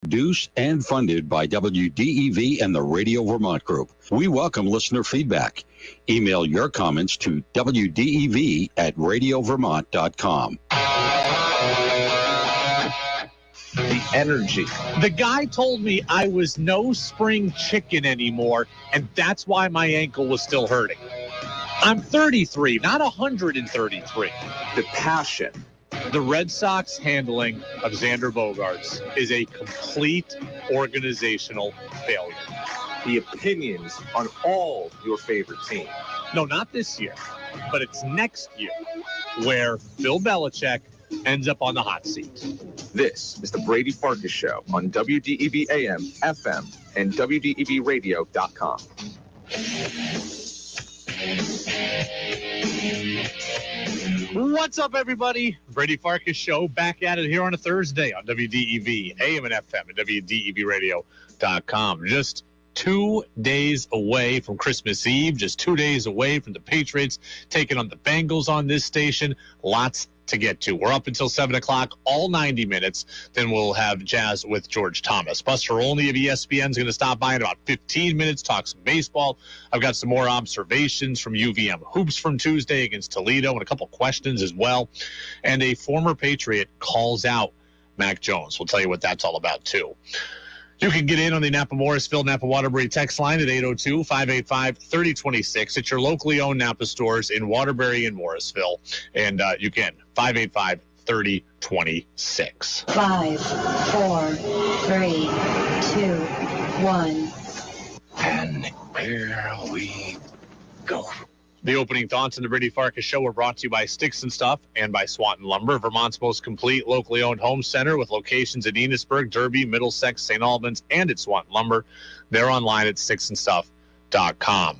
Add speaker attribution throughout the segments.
Speaker 1: Produced and funded by WDEV and the Radio Vermont Group. We welcome listener feedback. Email your comments to wdev@radiovermont.com.
Speaker 2: The energy.
Speaker 3: The guy told me I was no spring chicken anymore, and that's why my ankle was still hurting. I'm 33, not 133.
Speaker 2: The passion.
Speaker 3: The Red Sox handling of Xander Bogaerts is a complete organizational failure.
Speaker 2: The opinions on all your favorite teams.
Speaker 3: No, not this year, but it's next year where Bill Belichick ends up on the hot seat.
Speaker 2: This is the Brady Farkas Show on WDEV AM, FM, and WDEVradio.com.
Speaker 3: What's up, everybody? Brady Farkas Show back at it here on a Thursday on WDEV, AM and FM, and WDEVradio.com. Just 2 days away from Christmas Eve, just 2 days away from the Patriots taking on the Bengals on this station. Lots to get to. We're up until 7 o'clock, all 90 minutes. Then we'll have Jazz with George Thomas. Buster Olney of ESPN is going to stop by in about 15 minutes, talk some baseball. I've got some more observations from UVM Hoops from Tuesday against Toledo and a couple questions as well. And a former Patriot calls out Mac Jones. We'll tell you what that's all about, too. You can get in on the Napa Morrisville, Napa Waterbury text line at 802-585-3026 at your locally owned Napa stores in Waterbury and Morrisville. And you can, 585-3026.
Speaker 4: 5, 4, 3, 2, 1.
Speaker 5: And here we go.
Speaker 3: The opening thoughts on the Brady Farkas Show were brought to you by Sticks and Stuff and by Swanton Lumber, Vermont's most complete locally owned home center with locations in Enosburg, Derby, Middlesex, St. Albans, and at Swanton Lumber. They're online at sticksandstuff.com.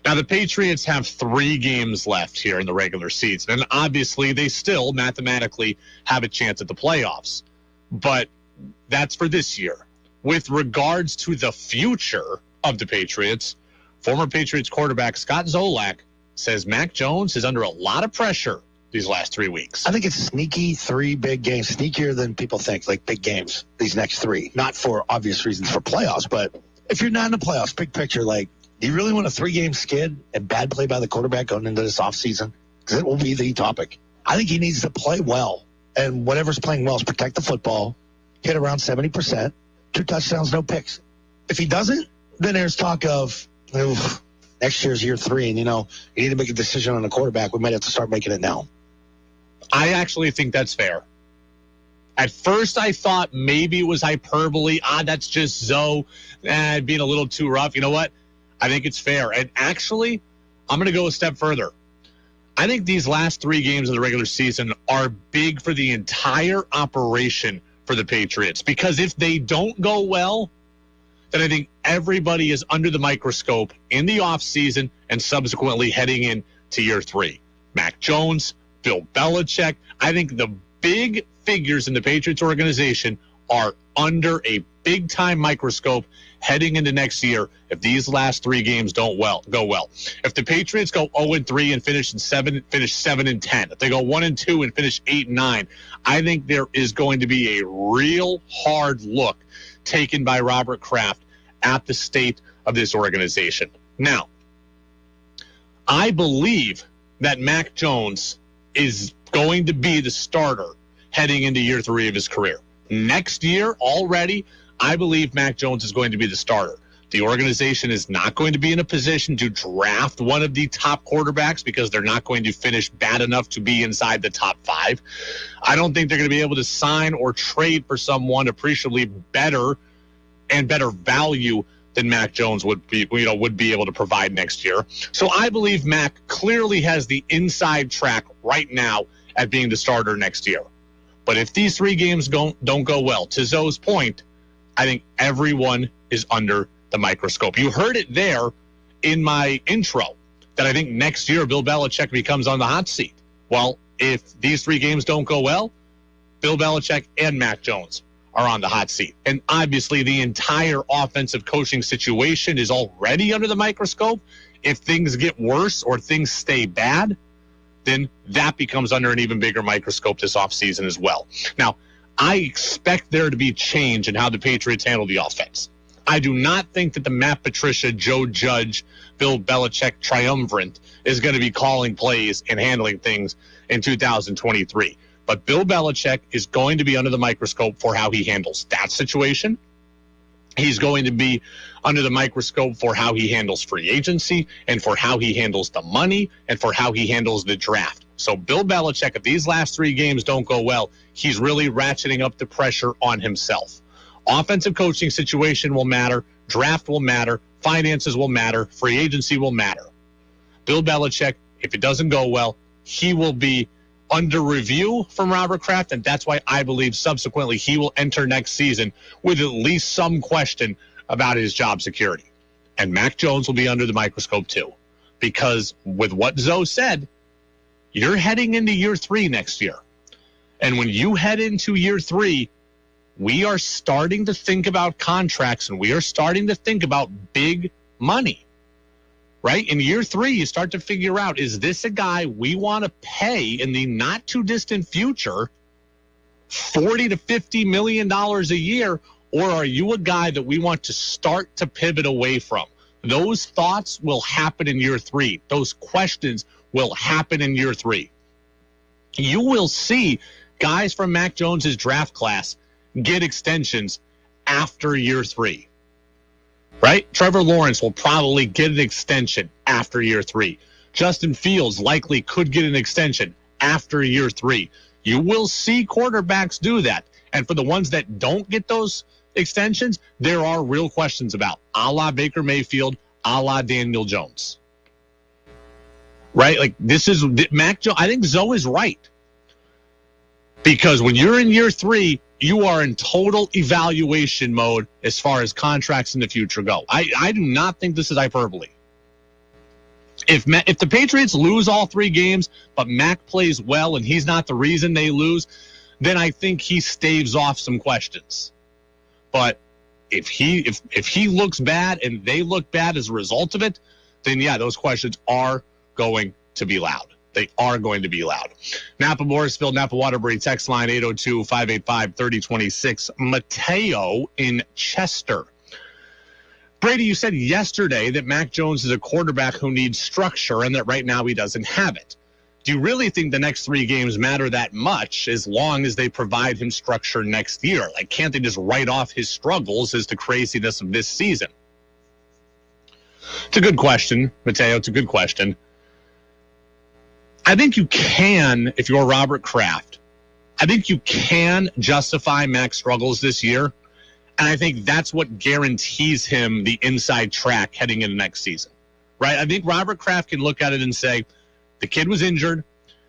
Speaker 3: Now, the Patriots have 3 games left here in the regular season, and obviously they still mathematically have a chance at the playoffs. But that's for this year. With regards to the future of the Patriots, former Patriots quarterback Scott Zolak says Mac Jones is under a lot of pressure these last 3 weeks.
Speaker 6: I think it's sneaky 3 big games, sneakier than people think, like big games, these next 3. Not for obvious reasons for playoffs, but if you're not in the playoffs, big picture, like, do you really want a 3-game skid and bad play by the quarterback going into this offseason? Because it will be the topic. I think he needs to play well, and whatever's playing well is protect the football, hit around 70%, 2 touchdowns, no picks. If he doesn't, then there's talk of, next year's year 3, and, you need to make a decision on a quarterback. We might have to start making it now.
Speaker 3: I actually think that's fair. At first, I thought maybe it was hyperbole. That's just Zoe being a little too rough. You know what? I think it's fair. And actually, I'm going to go a step further. I think these last 3 games of the regular season are big for the entire operation for the Patriots. Because if they don't go well, then I think everybody is under the microscope in the offseason and subsequently heading into year 3. Mac Jones, Bill Belichick. I think the big figures in the Patriots organization are under a big-time microscope heading into next year if these last 3 games don't go well. If the Patriots go 0-3 and finish 7-10, if they go 1-2 and finish 8-9, I think there is going to be a real hard look taken by Robert Kraft at the state of this organization. Now, I believe that Mac Jones is going to be the starter heading into year 3 of his career. Next year, already, I believe Mac Jones is going to be the starter. The organization is not going to be in a position to draft one of the top quarterbacks because they're not going to finish bad enough to be inside the top 5. I don't think they're going to be able to sign or trade for someone appreciably better and better value than Mac Jones would be able to provide next year. So I believe Mac clearly has the inside track right now at being the starter next year. But if these 3 games don't go well, to Zoe's point, I think everyone is under the microscope. You heard it there in my intro that I think next year Bill Belichick becomes on the hot seat. Well, if these 3 games don't go well, Bill Belichick and Mac Jones are on the hot seat. And obviously the entire offensive coaching situation is already under the microscope. If things get worse or things stay bad, then that becomes under an even bigger microscope this offseason as well. Now, I expect there to be change in how the Patriots handle the offense. I do not think that the Matt Patricia, Joe Judge, Bill Belichick triumvirate is going to be calling plays and handling things in 2023. But Bill Belichick is going to be under the microscope for how he handles that situation. He's going to be under the microscope for how he handles free agency and for how he handles the money and for how he handles the draft. So Bill Belichick, if these last 3 games don't go well, he's really ratcheting up the pressure on himself. Offensive coaching situation will matter. Draft will matter. Finances will matter. Free agency will matter. Bill Belichick, if it doesn't go well, he will be under review from Robert Kraft, and that's why I believe subsequently he will enter next season with at least some question about his job security. And Mac Jones will be under the microscope too, because with what Zoe said, you're heading into year 3 next year. And when you head into year 3, we are starting to think about contracts and we are starting to think about big money. Right? In year 3, you start to figure out, is this a guy we want to pay in the not too distant future $40 to $50 million a year, or are you a guy that we want to start to pivot away from? Those thoughts will happen in year 3. Those questions will happen in year 3. You will see guys from Mac Jones's draft class get extensions after year 3. Right? Trevor Lawrence will probably get an extension after year 3. Justin Fields likely could get an extension after year 3. You will see quarterbacks do that. And for the ones that don't get those extensions, there are real questions about, a la Baker Mayfield, a la Daniel Jones. Right? Like, this is Mac Jones. I think Zoe is right. Because when you're in year 3, you are in total evaluation mode as far as contracts in the future go. I do not think this is hyperbole. If the Patriots lose all 3 games, but Mac plays well and he's not the reason they lose, then I think he staves off some questions. But if he looks bad and they look bad as a result of it, then yeah, those questions are going to be loud. They are going to be loud. Napa Morrisville, Napa Waterbury, text line 802-585-3026. Mateo in Chester. Brady, you said yesterday that Mac Jones is a quarterback who needs structure and that right now he doesn't have it. Do you really think the next 3 games matter that much as long as they provide him structure next year? Like, can't they just write off his struggles as the craziness of this season? It's a good question, Mateo. It's a good question. I think you can, if you're Robert Kraft, I think you can justify Mac's struggles this year. And I think that's what guarantees him the inside track heading into next season. Right? I think Robert Kraft can look at it and say, the kid was injured.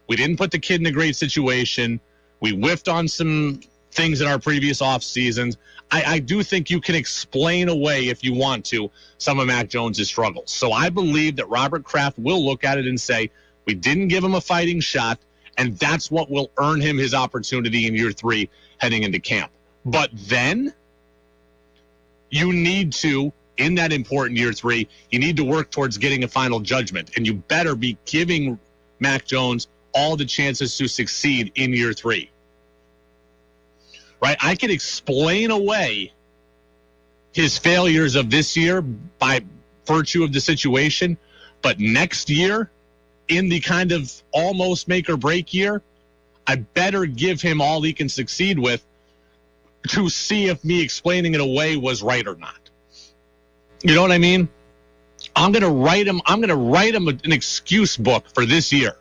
Speaker 3: We didn't put the kid in a great situation. We whiffed on some things in our previous off seasons. I do think you can explain away, if you want to, some of Mac Jones' struggles. So I believe that Robert Kraft will look at it and say, we didn't give him a fighting shot, and that's what will earn him his opportunity in year 3 heading into camp. But then you need to, in that important year 3, you need to work towards getting a final judgment, and you better be giving Mac Jones all the chances to succeed in year 3. Right? I can explain away his failures of this year by virtue of the situation, but next year, in the kind of almost make or break year, I better give him all he can succeed with to see if me explaining it away was right or not. You know what I mean? I'm going to write him an excuse book for this year.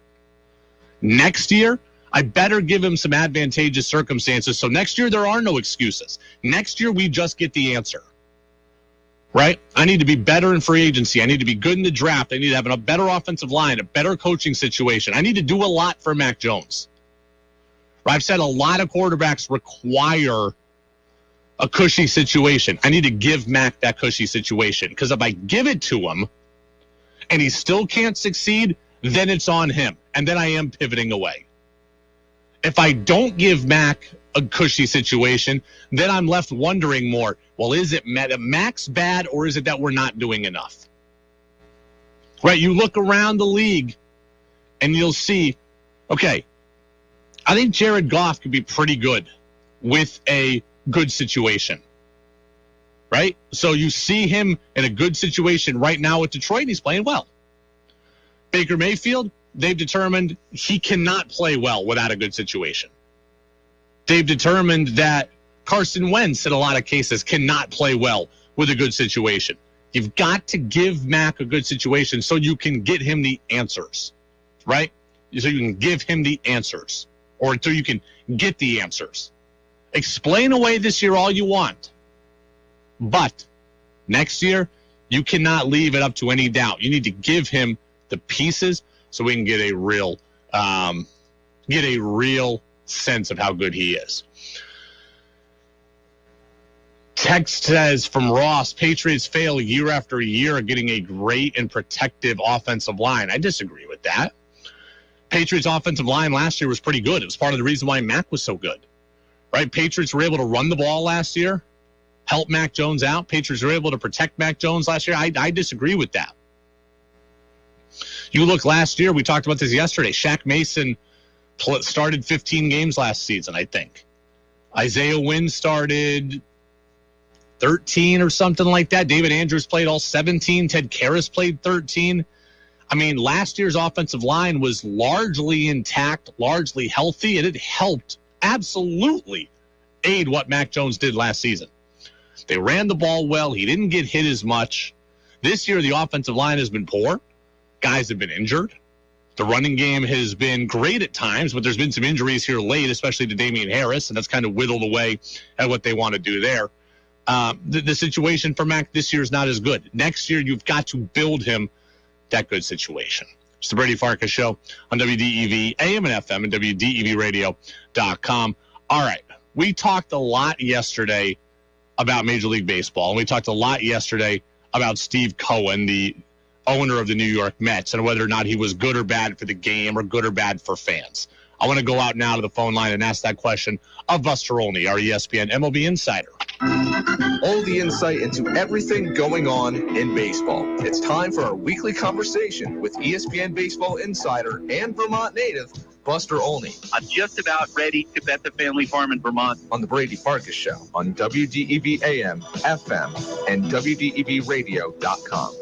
Speaker 3: Next year, I better give him some advantageous circumstances. So next year, there are no excuses. Next year, we just get the answer. Right? I need to be better in free agency. I need to be good in the draft. I need to have a better offensive line, a better coaching situation. I need to do a lot for Mac Jones. I've said a lot of quarterbacks require a cushy situation. I need to give Mac that cushy situation, because if I give it to him and he still can't succeed, then it's on him, and then I am pivoting away. If I don't give Mac a cushy situation, then I'm left wondering more, well, is it Mac's bad, or is it that we're not doing enough? Right? You look around the league and you'll see, okay, I think Jared Goff could be pretty good with a good situation, right? So you see him in a good situation right now with Detroit, and he's playing well. Baker Mayfield, they've determined he cannot play well without a good situation. They've determined that Carson Wentz, in a lot of cases, cannot play well with a good situation. You've got to give Mac a good situation so you can get him the answers, right? So you can give him the answers, or so you can get the answers. Explain away this year all you want, but next year, you cannot leave it up to any doubt. You need to give him the pieces so we can get a real sense of how good he is. Text says from Ross, Patriots fail year after year getting a great and protective offensive line. I disagree with that. Patriots offensive line last year was pretty good. It was part of the reason why Mac was so good, right? Patriots were able to run the ball last year, help Mac Jones out. Patriots were able to protect Mac Jones last year. I disagree with that. You look last year, we talked about this yesterday. Shaq Mason started 15 games last season, I think. Isaiah Wynn started 13 or something like that. David Andrews played all 17. Ted Karras played 13. I mean, last year's offensive line was largely intact, largely healthy, and it helped absolutely aid what Mac Jones did last season. They ran the ball well. He didn't get hit as much. This year, the offensive line has been poor. Guys have been injured. The running game has been great at times, but there's been some injuries here late, especially to Damian Harris, and that's kind of whittled away at what they want to do there. The situation for Mac this year is not as good. Next year, you've got to build him that good situation. It's the Brady Farkas Show on WDEV, AM and FM, and WDEVradio.com. All right, we talked a lot yesterday about Major League Baseball, and we talked a lot yesterday about Steve Cohen, the owner of the New York Mets, and whether or not he was good or bad for the game or good or bad for fans. I want to go out now to the phone line and ask that question of Buster Olney, our ESPN MLB insider.
Speaker 2: All the insight into everything going on in baseball. It's time for our weekly conversation with ESPN baseball insider and Vermont native, Buster Olney.
Speaker 7: I'm just about ready to bet the family farm in Vermont.
Speaker 2: On the Brady Farkas Show on WDEV AM, FM, and WDEVradio.com.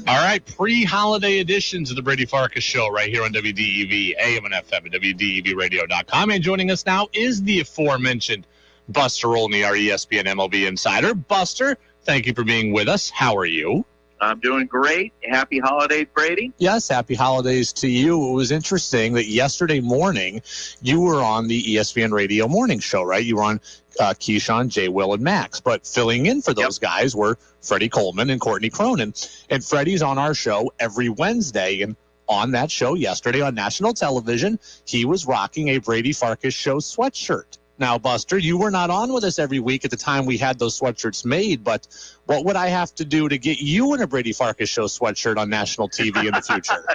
Speaker 3: All right, pre-holiday editions of the Brady Farkas Show right here on WDEV, AM and FM, and WDEVradio.com. And joining us now is the aforementioned Buster Olney, our ESPN MLB insider. Buster, thank you for being with us. How are you?
Speaker 7: I'm doing great. Happy holidays, Brady.
Speaker 3: Yes, happy holidays to you. It was interesting that yesterday morning you were on the ESPN Radio Morning Show, right? You were on Keyshawn, Jay, Will, and Max. But filling in for those guys were Freddie Coleman and Courtney Cronin. And Freddie's on our show every Wednesday. And on that show yesterday on national television, he was rocking a Brady Farkas Show sweatshirt. Now, Buster, you were not on with us every week at the time we had those sweatshirts made, but what would I have to do to get you in a Brady Farkas Show sweatshirt on national TV in the future?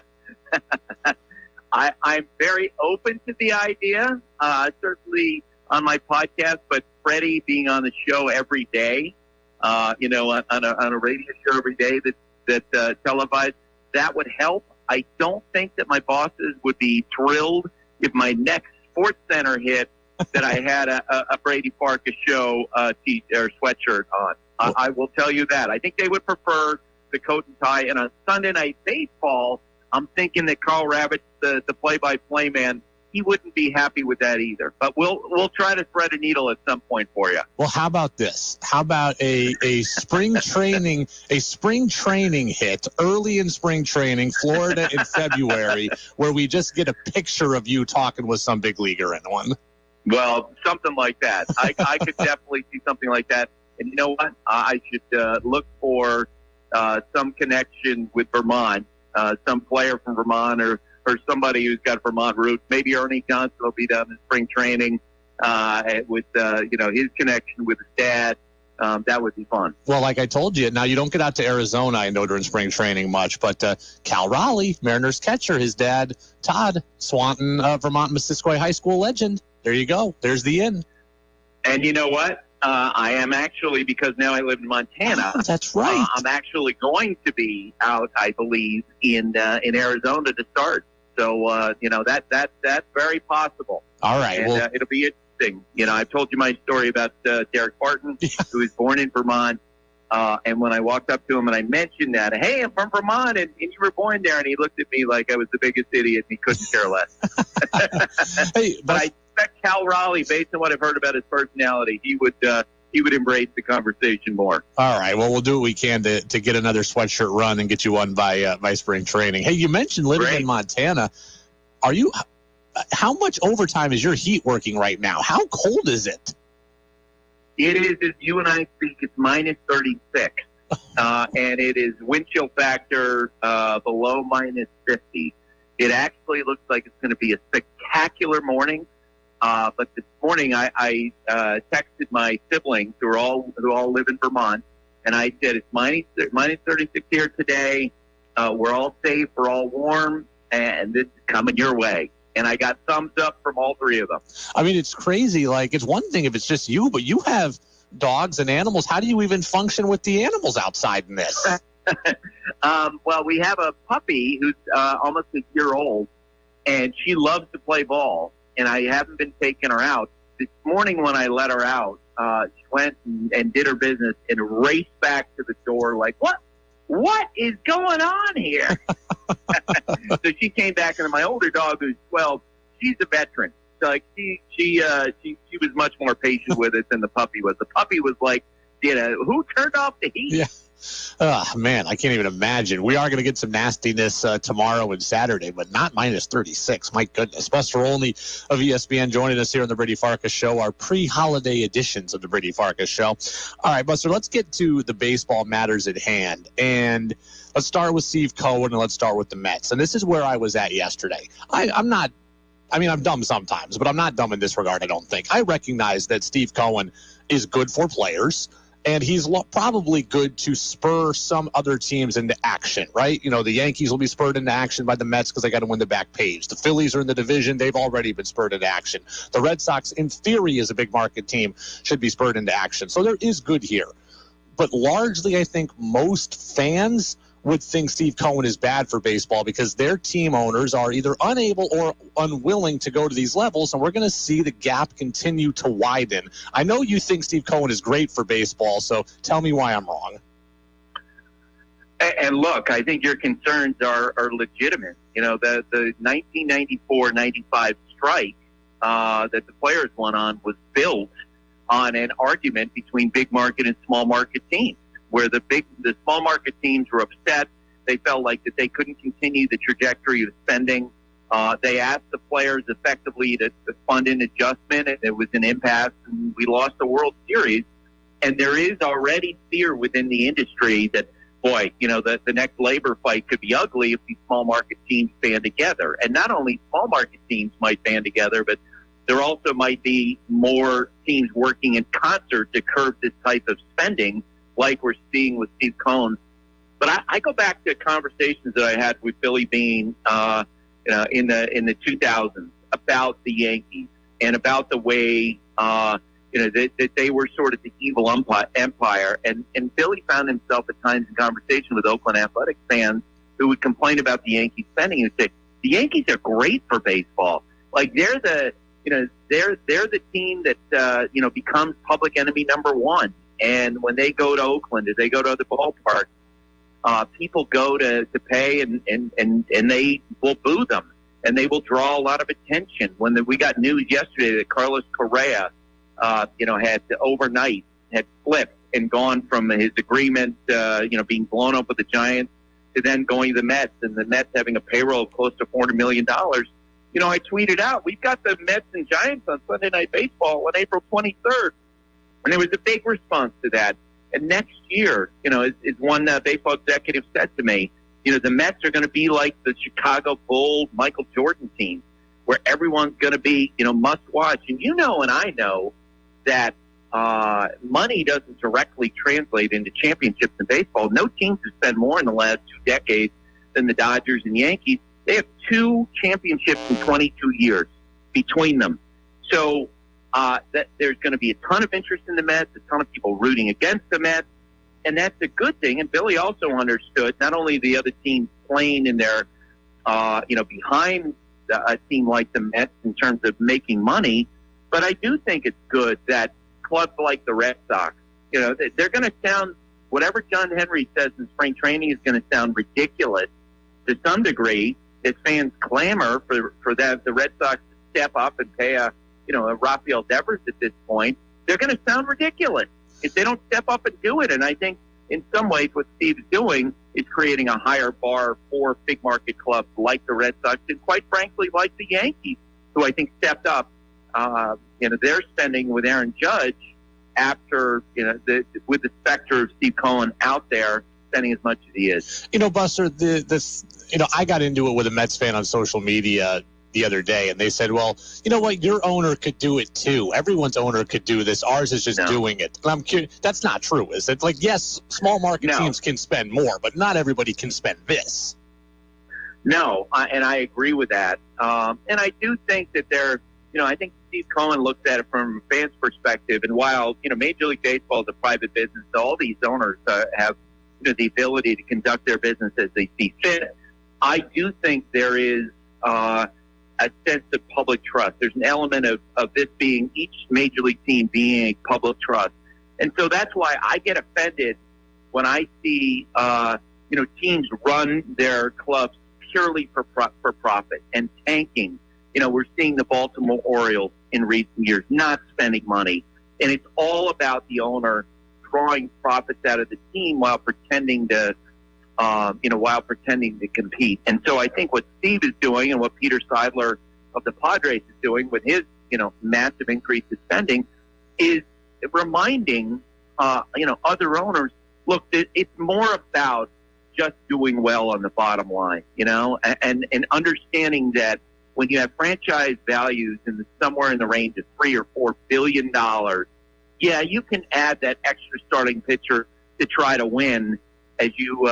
Speaker 7: I'm very open to the idea, certainly on my podcast, but Freddie being on the show every day, on a radio show every day that televised, that would help. I don't think that my bosses would be thrilled if my next Sports Center hit that I had a Brady Farkas Show or sweatshirt on. I will tell you that. I think they would prefer the coat and tie. And on Sunday Night Baseball, I'm thinking that Carl Ravitch, the play-by-play man, he wouldn't be happy with that either. But we'll try to thread a needle at some point for you.
Speaker 3: Well, how about this? How about a spring training hit early in spring training, Florida in February, where we just get a picture of you talking with some big leaguer in one?
Speaker 7: Well, something like that. I could definitely see something like that. And you know what? I should look for some connection with Vermont, some player from Vermont or somebody who's got Vermont roots. Maybe Ernie Johnson will be down in spring training with his connection with his dad. That would be fun.
Speaker 3: Well, like I told you, now you don't get out to Arizona, I know, during spring training much, but Cal Raleigh, Mariners catcher, his dad, Todd Swanton, Vermont Missisquoi High School legend. There you go. There's the in.
Speaker 7: And you know what? I am actually, because now I live in Montana.
Speaker 3: Oh, that's right.
Speaker 7: I'm actually going to be out, I believe, in Arizona to start. So that's very possible.
Speaker 3: All right.
Speaker 7: And,
Speaker 3: well,
Speaker 7: it'll be interesting. I've told you my story about Derek Barton, who was born in Vermont. And when I walked up to him and I mentioned that, hey, I'm from Vermont, and you were born there, and he looked at me like I was the biggest idiot, and he couldn't care less.
Speaker 3: Hey,
Speaker 7: but I expect Cal Raleigh, based on what I've heard about his personality, he would embrace the conversation more.
Speaker 3: All right. Well, we'll do what we can to get another sweatshirt run and get you one by spring training. Hey, you mentioned living in Montana. How much overtime is your heat working right now? How cold is it?
Speaker 7: It is, as you and I speak, it's minus 36. And it is wind chill factor below minus 50. It actually looks like it's going to be a spectacular morning. But this morning I texted my siblings who all live in Vermont, and I said it's minus 36 here today. We're all safe, we're all warm, and this is coming your way. And I got thumbs up from all three of them. I mean, it's crazy. Like, it's one thing if it's just you, but you have dogs and animals. How do you even function with the animals outside in this? Well, we have a puppy who's almost a year old, and she loves to play ball, and I haven't been taking her out. This morning when I let her out, she went and did her business and raced back to the door like, what is going on here? So she came back, and my older dog, who's 12, she's a veteran. So like she was much more patient with it than the puppy was. The puppy was like, who turned off the heat? Yeah. Oh, man, I can't even imagine. We are going to get some nastiness tomorrow and Saturday, but not minus 36. My goodness. Buster Olney of ESPN joining us here on the Brady Farkas Show, our pre-holiday editions of the Brady Farkas Show. All right, Buster, let's get to the baseball matters at hand. And let's start with Steve Cohen, and let's start with the Mets. And this is where I was at yesterday. I'm dumb sometimes, but I'm not dumb in this regard, I don't think. I recognize that Steve Cohen is good for players, and he's probably good to spur some other teams into action, right? The Yankees will be spurred into action by the Mets because they got to win the back page. The Phillies are in the division. They've already been spurred into action. The Red Sox, in theory, as a big market team, should be spurred into action. So there is good here. But largely, I think most fans would think Steve Cohen is bad for baseball because their team owners are either unable or unwilling to go to these levels, and we're going to see the gap continue to widen. I know you think Steve Cohen is great for baseball, so tell me why I'm wrong. And look, I think your concerns are legitimate. The 1994-95 strike that the players went on was built on an argument between big market and small market teams, where the small market teams were upset. They felt like that they couldn't continue the trajectory of spending. They asked the players effectively to fund an adjustment, and it was an impasse, and we lost the World Series. And there is already fear within the industry that, boy, the next labor fight could be ugly if these small market teams band together. And not only small market teams might band together, but there also might be more teams working in concert to curb this type of spending, like we're seeing with Steve Cohen. But I go back to conversations that I had with Billy Beane in the 2000s about the Yankees and about the way that they were sort of the evil empire. And Billy found himself at times in conversation with Oakland Athletics fans who would complain about the Yankees spending and say, the Yankees are great for baseball. Like they're the team that becomes public enemy number one. And when they go to Oakland, if they go to other ballparks, people go to pay and they will boo them, and they will draw a lot of attention. We got news yesterday that Carlos Correa, had overnight had flipped and gone from his agreement, being blown up with the Giants to then going to the Mets, and the Mets having a payroll of close to $400 million. I tweeted out, we've got the Mets and Giants on Sunday Night Baseball on April 23rd. And there was a big response to that. And next year, as one baseball executive said to me, the Mets are going to be like the Chicago Bulls, Michael Jordan team, where everyone's going to be, must watch. And and I know that money doesn't directly translate into championships in baseball. No teams have spent more in the last 2 decades than the Dodgers and Yankees. They have 2 championships in 22 years between them. So that there's going to be a ton of interest in the Mets, a ton of people rooting against the Mets, and that's a good thing. And Billy also understood not only the other teams playing in their, behind a team like the Mets in terms of making money, but But I do think it's good that clubs like the Red Sox, they're going to sound, whatever John Henry says in spring training is going to sound ridiculous to some degree. As fans clamor for the Red Sox to step up and pay a Rafael Devers at this point, they're going to sound ridiculous if they don't step up and do it. And I think in some ways what Steve is doing is creating a higher bar for big market clubs like the Red Sox and quite frankly like the Yankees, who I think stepped up their spending with Aaron Judge after with the specter of Steve Cohen out there spending as much as he is.
Speaker 3: Buster, I got into it with a Mets fan on social media the other day, and they said, well, you know what, your owner could do it too. Everyone's owner could do this. Ours is just doing it. And I'm curious, that's not true, is it? Like, yes, small market teams can spend more, but not everybody can spend this.
Speaker 7: No, and I agree with that. And I do think that I think Steve Cohen looks at it from a fan's perspective. And while, Major League Baseball is a private business, all these owners have the ability to conduct their business as they see fit. I do think there is a sense of public trust. There's an element of this being, each major league team being a public trust. And so that's why I get offended when I see, teams run their clubs purely for profit and tanking. We're seeing the Baltimore Orioles in recent years not spending money. And it's all about the owner drawing profits out of the team while pretending to compete. And so I think what Steve is doing and what Peter Seidler of the Padres is doing with his, massive increase in spending is reminding, other owners, look, it's more about just doing well on the bottom line, and understanding that when you have franchise values somewhere in the range of $3 or $4 billion, yeah, you can add that extra starting pitcher to try to win as you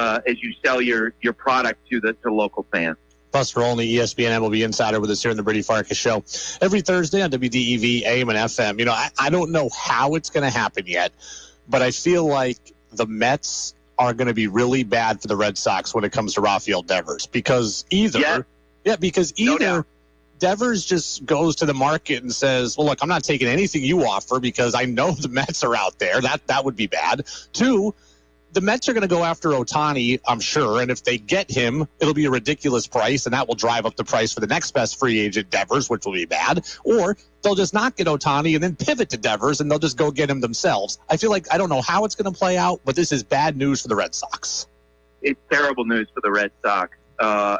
Speaker 7: sell your product to the local fans.
Speaker 3: Buster Olney, ESPN MLB Insider, with us here in the Brady Farkas Show every Thursday on WDEV, AM and FM. I don't know how it's going to happen yet, but I feel like the Mets are going to be really bad for the Red Sox when it comes to Rafael Devers because either Devers just goes to the market and says, well, look, I'm not taking anything you offer because I know the Mets are out there. That would be bad. Two, the Mets are going to go after Ohtani, I'm sure, and if they get him, it'll be a ridiculous price, and that will drive up the price for the next best free agent, Devers, which will be bad. Or they'll just not get Ohtani and then pivot to Devers, and they'll just go get him themselves. I feel like I don't know how it's going to play out, but this is bad news for the Red Sox.
Speaker 7: It's terrible news for the Red Sox,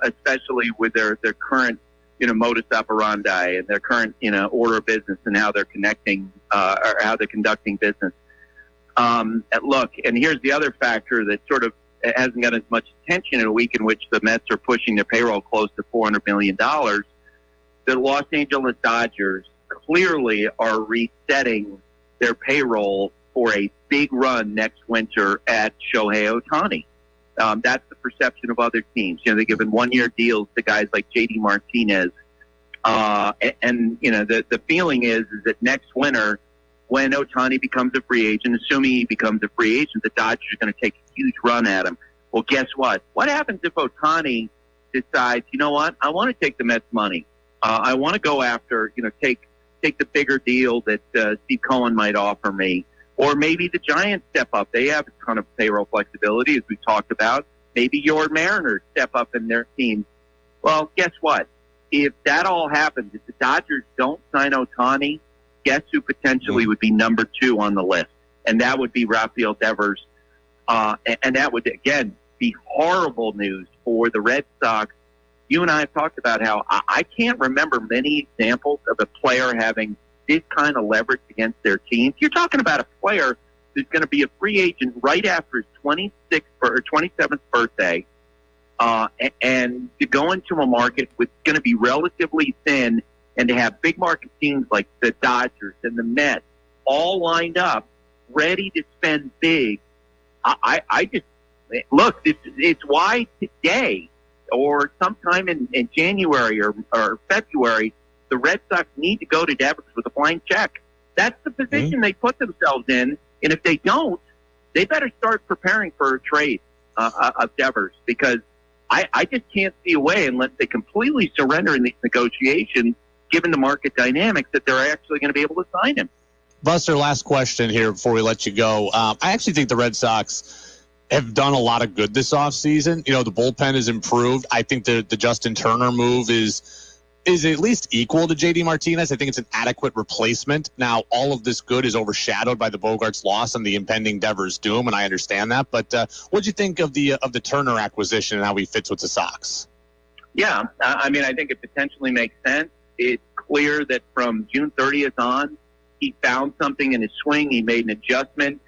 Speaker 7: especially with their current modus operandi and their current order of business and how they're connecting or how they're conducting business. Look, and here's the other factor that sort of hasn't got as much attention in a week in which the Mets are pushing their payroll close to $400 million. The Los Angeles Dodgers clearly are resetting their payroll for a big run next winter at Shohei Ohtani. That's the perception of other teams. They're giving one-year deals to guys like J.D. Martinez. The feeling is that next winter, when Ohtani becomes a free agent, assuming he becomes a free agent, the Dodgers are going to take a huge run at him. Well, guess what? What happens if Ohtani decides, you know what, I want to take the Mets money. I want to go after, take the bigger deal that Steve Cohen might offer me. Or maybe the Giants step up. They have a ton of payroll flexibility, as we talked about. Maybe your Mariners step up in their team. Well, guess what? If that all happens, if the Dodgers don't sign Ohtani, guess who potentially would be number 2 on the list? And that would be Rafael Devers. And that would, again, be horrible news for the Red Sox. You and I have talked about how I can't remember many examples of a player having this kind of leverage against their teams. You're talking about a player who's going to be a free agent right after his 26th or 27th birthday, and to go into a market that's going to be relatively thin, and to have big market teams like the Dodgers and the Mets all lined up, ready to spend big. I just look. It's why today or sometime in January or February, the Red Sox need to go to Devers with a blank check. That's the position they put themselves in. And if they don't, they better start preparing for a trade of Devers, because I just can't see a way, unless they completely surrender in these negotiations, given the market dynamics, that they're actually going to be able to sign him.
Speaker 3: Buster, last question here before we let you go. I actually think the Red Sox have done a lot of good this offseason. The bullpen has improved. I think the Justin Turner move is at least equal to J.D. Martinez. I think it's an adequate replacement. Now, all of this good is overshadowed by the Bogaerts loss and the impending Devers doom, and I understand that. But what do you think of the Turner acquisition and how he fits with the Sox?
Speaker 7: Yeah, I mean, I think it potentially makes sense. It's clear that from June 30th on, he found something in his swing. He made an adjustment.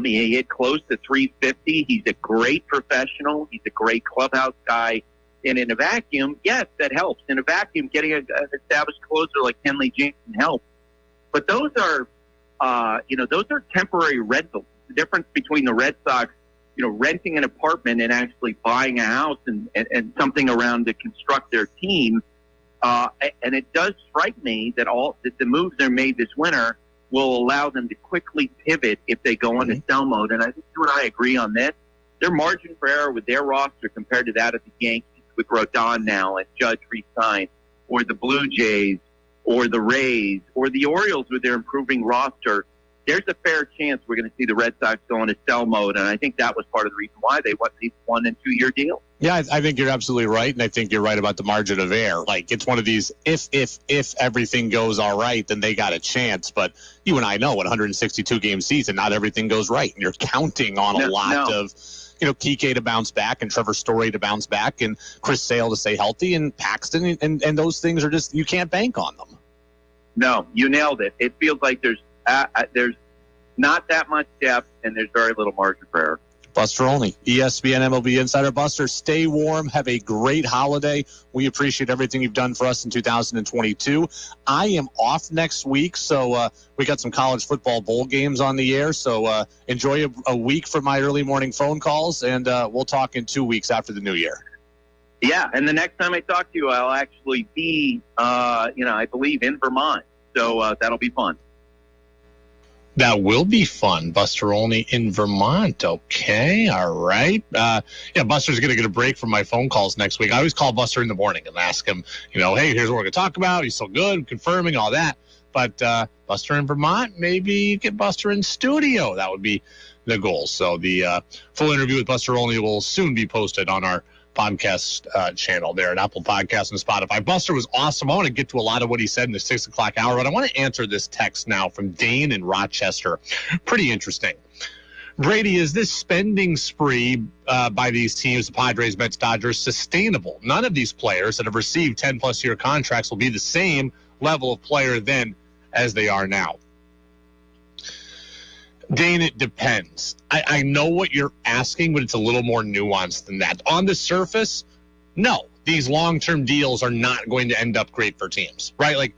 Speaker 7: He hit close to 350. He's a great professional. He's a great clubhouse guy. And in a vacuum, yes, that helps. In a vacuum, getting an established closer like Kenley Jansen helps. But those are temporary rentals. The difference between the Red Sox, renting an apartment and actually buying a house and something around to construct their team. And it does strike me that the moves they're made this winter will allow them to quickly pivot if they go into sell mode. And I think you and I agree on this. Their margin for error with their roster compared to that of the Yankees with Rodon now and Judge re-signed, or the Blue Jays, or the Rays, or the Orioles with their improving roster, there's a fair chance we're going to see the Red Sox go into sell mode. And I think that was part of the reason why they won these 1- and 2-year deals.
Speaker 3: Yeah, I think you're absolutely right, and I think you're right about the margin of error. Like, it's one of these, if everything goes all right, then they got a chance. But you and I know, in a 162-game season, not everything goes right, and you're counting on a lot of, Kike to bounce back, and Trevor Story to bounce back, and Chris Sale to stay healthy, and Paxton, and those things are just, you can't bank on them.
Speaker 7: No, you nailed it. It feels like there's not that much depth, and there's very little margin for error.
Speaker 3: Buster Olney, ESPN MLB Insider. Buster, stay warm. Have a great holiday. We appreciate everything you've done for us in 2022. I am off next week, so we got some college football bowl games on the air. So enjoy a week for my early morning phone calls, and we'll talk in 2 weeks after the new year.
Speaker 7: Yeah, and the next time I talk to you, I'll actually be, I believe, in Vermont. So that'll be fun.
Speaker 3: That will be fun. Buster Olney in Vermont. Okay. All right. Buster's going to get a break from my phone calls next week. I always call Buster in the morning and ask him, hey, here's what we're going to talk about. He's so good, confirming all that. But Buster in Vermont, maybe get Buster in studio. That would be the goal. So the full interview with Buster Olney will soon be posted on our podcast channel there at Apple Podcasts and Spotify. Buster was awesome. I want to get to a lot of what he said in the 6 o'clock hour, but I want to answer this text now from Dane in Rochester. Pretty interesting. Brady, is this spending spree by these teams, the Padres, Mets, Dodgers, sustainable? None of these players that have received 10-plus year contracts will be the same level of player then as they are now. Dane, it depends. I know what you're asking, but it's a little more nuanced than that. On the surface, no. These long-term deals are not going to end up great for teams, right? Like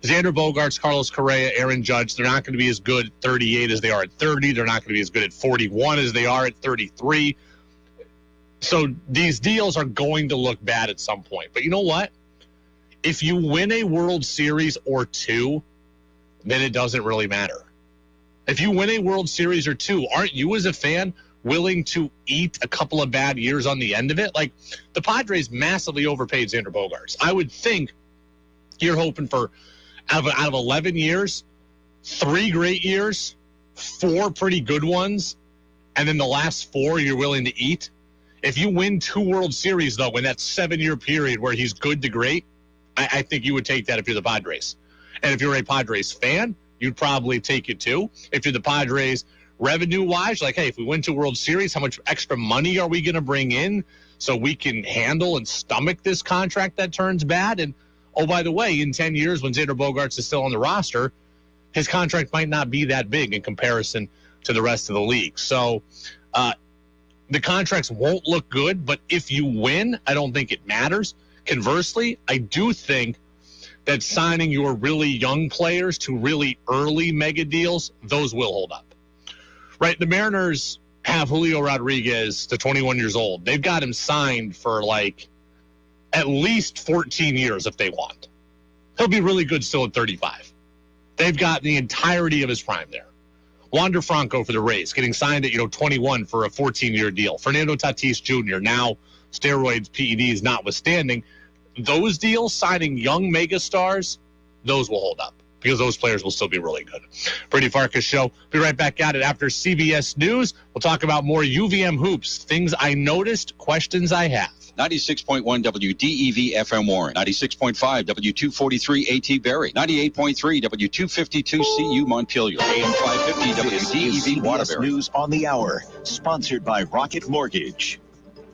Speaker 3: Xander Bogaerts, Carlos Correa, Aaron Judge, they're not going to be as good at 38 as they are at 30. They're not going to be as good at 41 as they are at 33. So these deals are going to look bad at some point. But you know what? If you win a World Series or two, then it doesn't really matter. If you win a World Series or two, aren't you as a fan willing to eat a couple of bad years on the end of it? Like, the Padres massively overpaid Xander Bogaerts. I would think you're hoping for, out of 11 years, 3 great years, 4 pretty good ones, and then the last 4 you're willing to eat. If you win 2 World Series, though, in that 7-year period where he's good to great, I think you would take that if you're the Padres. And if you're a Padres fan, you'd probably take it too. If you're the Padres, revenue-wise, like, hey, if we win 2 World Series, how much extra money are we going to bring in so we can handle and stomach this contract that turns bad? And, oh, by the way, in 10 years when Xander Bogaerts is still on the roster, his contract might not be that big in comparison to the rest of the league. So the contracts won't look good, but if you win, I don't think it matters. Conversely, I do think that signing your really young players to really early mega deals, those will hold up. Right? The Mariners have Julio Rodriguez to 21 years old. They've got him signed for like at least 14 years if they want. He'll be really good still at 35. They've got the entirety of his prime there. Wander Franco for the Rays, getting signed at 21 for a 14-year deal. Fernando Tatis Jr., now steroids, PEDs notwithstanding. Those deals, signing young megastars those will hold up because those players will still be really good. Brady Farkas Show. Be right back at it after CBS News. We'll talk about more UVM hoops, things I noticed, questions I have.
Speaker 1: 96.1 WDEV FM Warren, 96.5 W243 AT Barrie, 98.3 W252 CU Montpelier, AM 550 WDEV Waterbury.
Speaker 8: News on the hour, sponsored by Rocket Mortgage.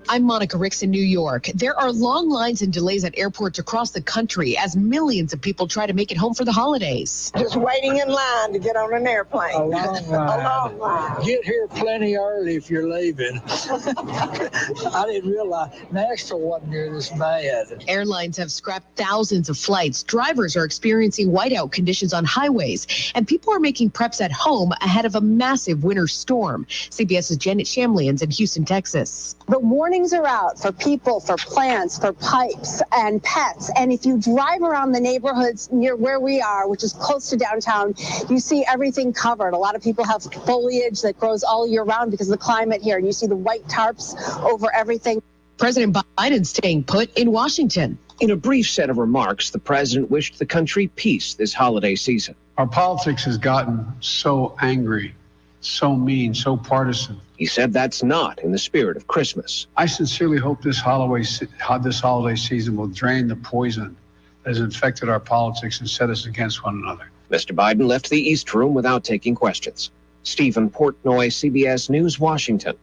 Speaker 9: I'm Monica Ricks in New York. There are long lines and delays at airports across the country as millions of people try to make it home for the holidays.
Speaker 10: Just waiting in line to get on an airplane.
Speaker 11: A long line.
Speaker 10: A long line.
Speaker 11: Get here plenty early if you're leaving. I didn't realize Nashville wasn't near this bad.
Speaker 9: Airlines have scrapped thousands of flights. Drivers are experiencing whiteout conditions on highways, and people are making preps at home ahead of a massive winter storm. CBS's Janet Shamlian's in Houston, Texas.
Speaker 12: The warnings are out for people, for plants, for pipes and pets. And if you drive around the neighborhoods near where we are, which is close to downtown, you see everything covered. A lot of people have foliage that grows all year round because of the climate here. And you see the white tarps over everything.
Speaker 9: President Biden staying put in Washington.
Speaker 13: In a brief set of remarks, the president wished the country peace this holiday season.
Speaker 14: Our politics has gotten so angry, so mean, so partisan.
Speaker 13: He said that's not in the spirit of Christmas.
Speaker 14: I sincerely hope this holiday season will drain the poison that has infected our politics and set us against one another.
Speaker 13: Mr. Biden left the East Room without taking questions. Stephen Portnoy, CBS News, Washington.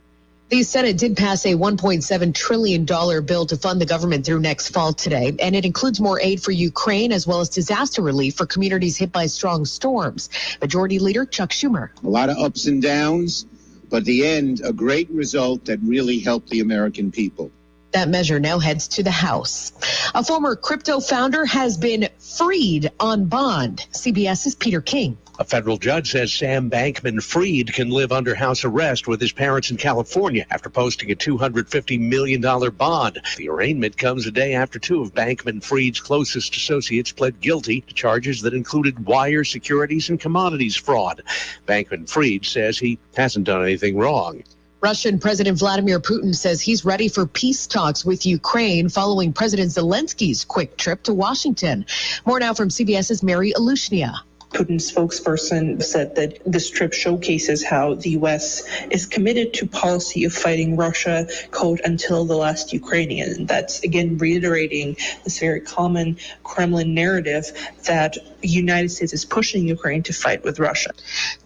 Speaker 9: The Senate did pass a $1.7 trillion bill to fund the government through next fall today, and it includes more aid for Ukraine as well as disaster relief for communities hit by strong storms. Majority Leader Chuck Schumer.
Speaker 15: A lot of ups and downs, but at the end, a great result that really helped the American people.
Speaker 9: That measure now heads to the House. A former crypto founder has been freed on bond. CBS's Peter King.
Speaker 16: A federal judge says Sam Bankman-Fried can live under house arrest with his parents in California after posting a $250 million bond. The arraignment comes a day after two of Bankman-Fried's closest associates pled guilty to charges that included wire, securities, and commodities fraud. Bankman-Fried says he hasn't done anything wrong.
Speaker 9: Russian President Vladimir Putin says he's ready for peace talks with Ukraine following President Zelensky's quick trip to Washington. More now from CBS's Mary Alushnia.
Speaker 17: Putin's spokesperson said that this trip showcases how the U.S. is committed to policy of fighting Russia, quote, until the last Ukrainian. And that's, again, reiterating this very common Kremlin narrative that the United States is pushing Ukraine to fight with Russia.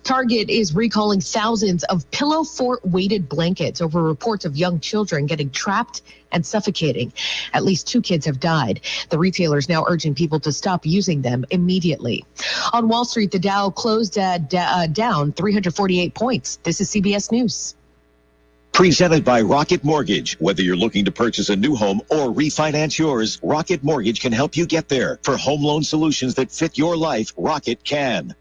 Speaker 9: Target is recalling thousands of pillow fort weighted blankets over reports of young children getting trapped and suffocating. At least 2 kids have died. The retailer is now urging people to stop using them immediately. On Wall Street, the Dow closed down 348 points. This is CBS News.
Speaker 8: Presented by Rocket Mortgage. Whether you're looking to purchase a new home or refinance yours, Rocket Mortgage can help you get there. For home loan solutions that fit your life, Rocket can.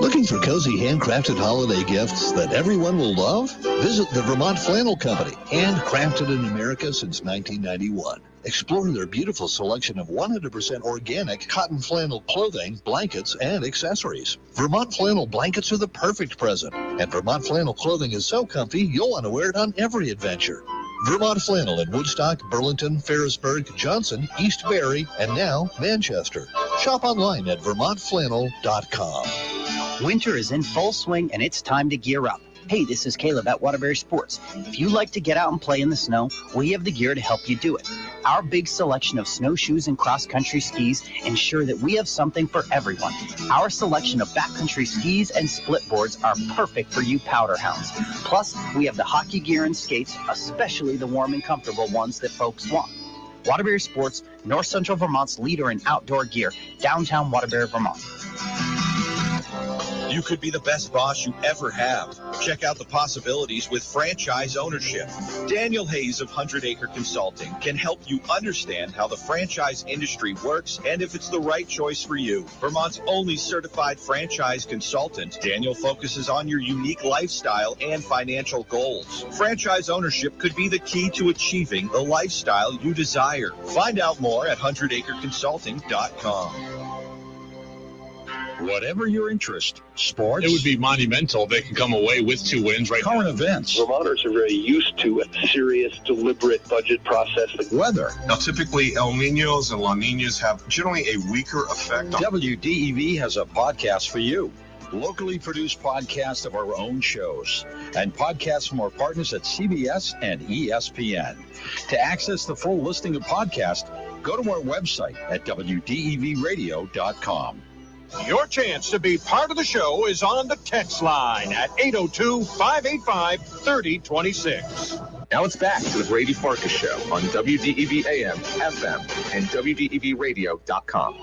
Speaker 18: Looking for cozy handcrafted holiday gifts that everyone will love? Visit the Vermont Flannel Company, handcrafted in America since 1991. Explore their beautiful selection of 100% organic cotton flannel clothing, blankets, and accessories. Vermont Flannel blankets are the perfect present, and Vermont Flannel clothing is so comfy you'll want to wear it on every adventure. Vermont Flannel in Woodstock, Burlington, Ferrisburg, Johnson, East Barrie, and now Manchester. Shop online at vermontflannel.com.
Speaker 19: Winter is in full swing, and it's time to gear up. Hey, this is Caleb at Waterbury Sports. If you like to get out and play in the snow, we have the gear to help you do it. Our big selection of snowshoes and cross-country skis ensure that we have something for everyone. Our selection of backcountry skis and split boards are perfect for you powder hounds. Plus, we have the hockey gear and skates, especially the warm and comfortable ones that folks want. Waterbury Sports, North Central Vermont's leader in outdoor gear, downtown Waterbury, Vermont.
Speaker 20: You could be the best boss you ever have. Check out the possibilities with franchise ownership. Daniel Hayes of 100 Acre Consulting can help you understand how the franchise industry works and if it's the right choice for you. Vermont's only certified franchise consultant, Daniel focuses on your unique lifestyle and financial goals. Franchise ownership could be the key to achieving the lifestyle you desire. Find out more at 100acreconsulting.com.
Speaker 21: Whatever your interest, sports.
Speaker 3: It would be monumental if they can come away with 2 wins right
Speaker 21: current
Speaker 3: now.
Speaker 21: Events.
Speaker 22: Vermonters are very used to a serious, deliberate budget process.
Speaker 21: Weather.
Speaker 23: Now, typically, El Niños and La Niñas have generally a weaker effect.
Speaker 21: WDEV has a podcast for you. Locally produced podcasts of our own shows and podcasts from our partners at CBS and ESPN. To access the full listing of podcasts, go to our website at WDEVradio.com.
Speaker 24: Your chance to be part of the show is on the text line at 802-585-3026.
Speaker 2: Now it's back to the Brady Farkas Show on WDEV AM, FM, and WDEVradio.com.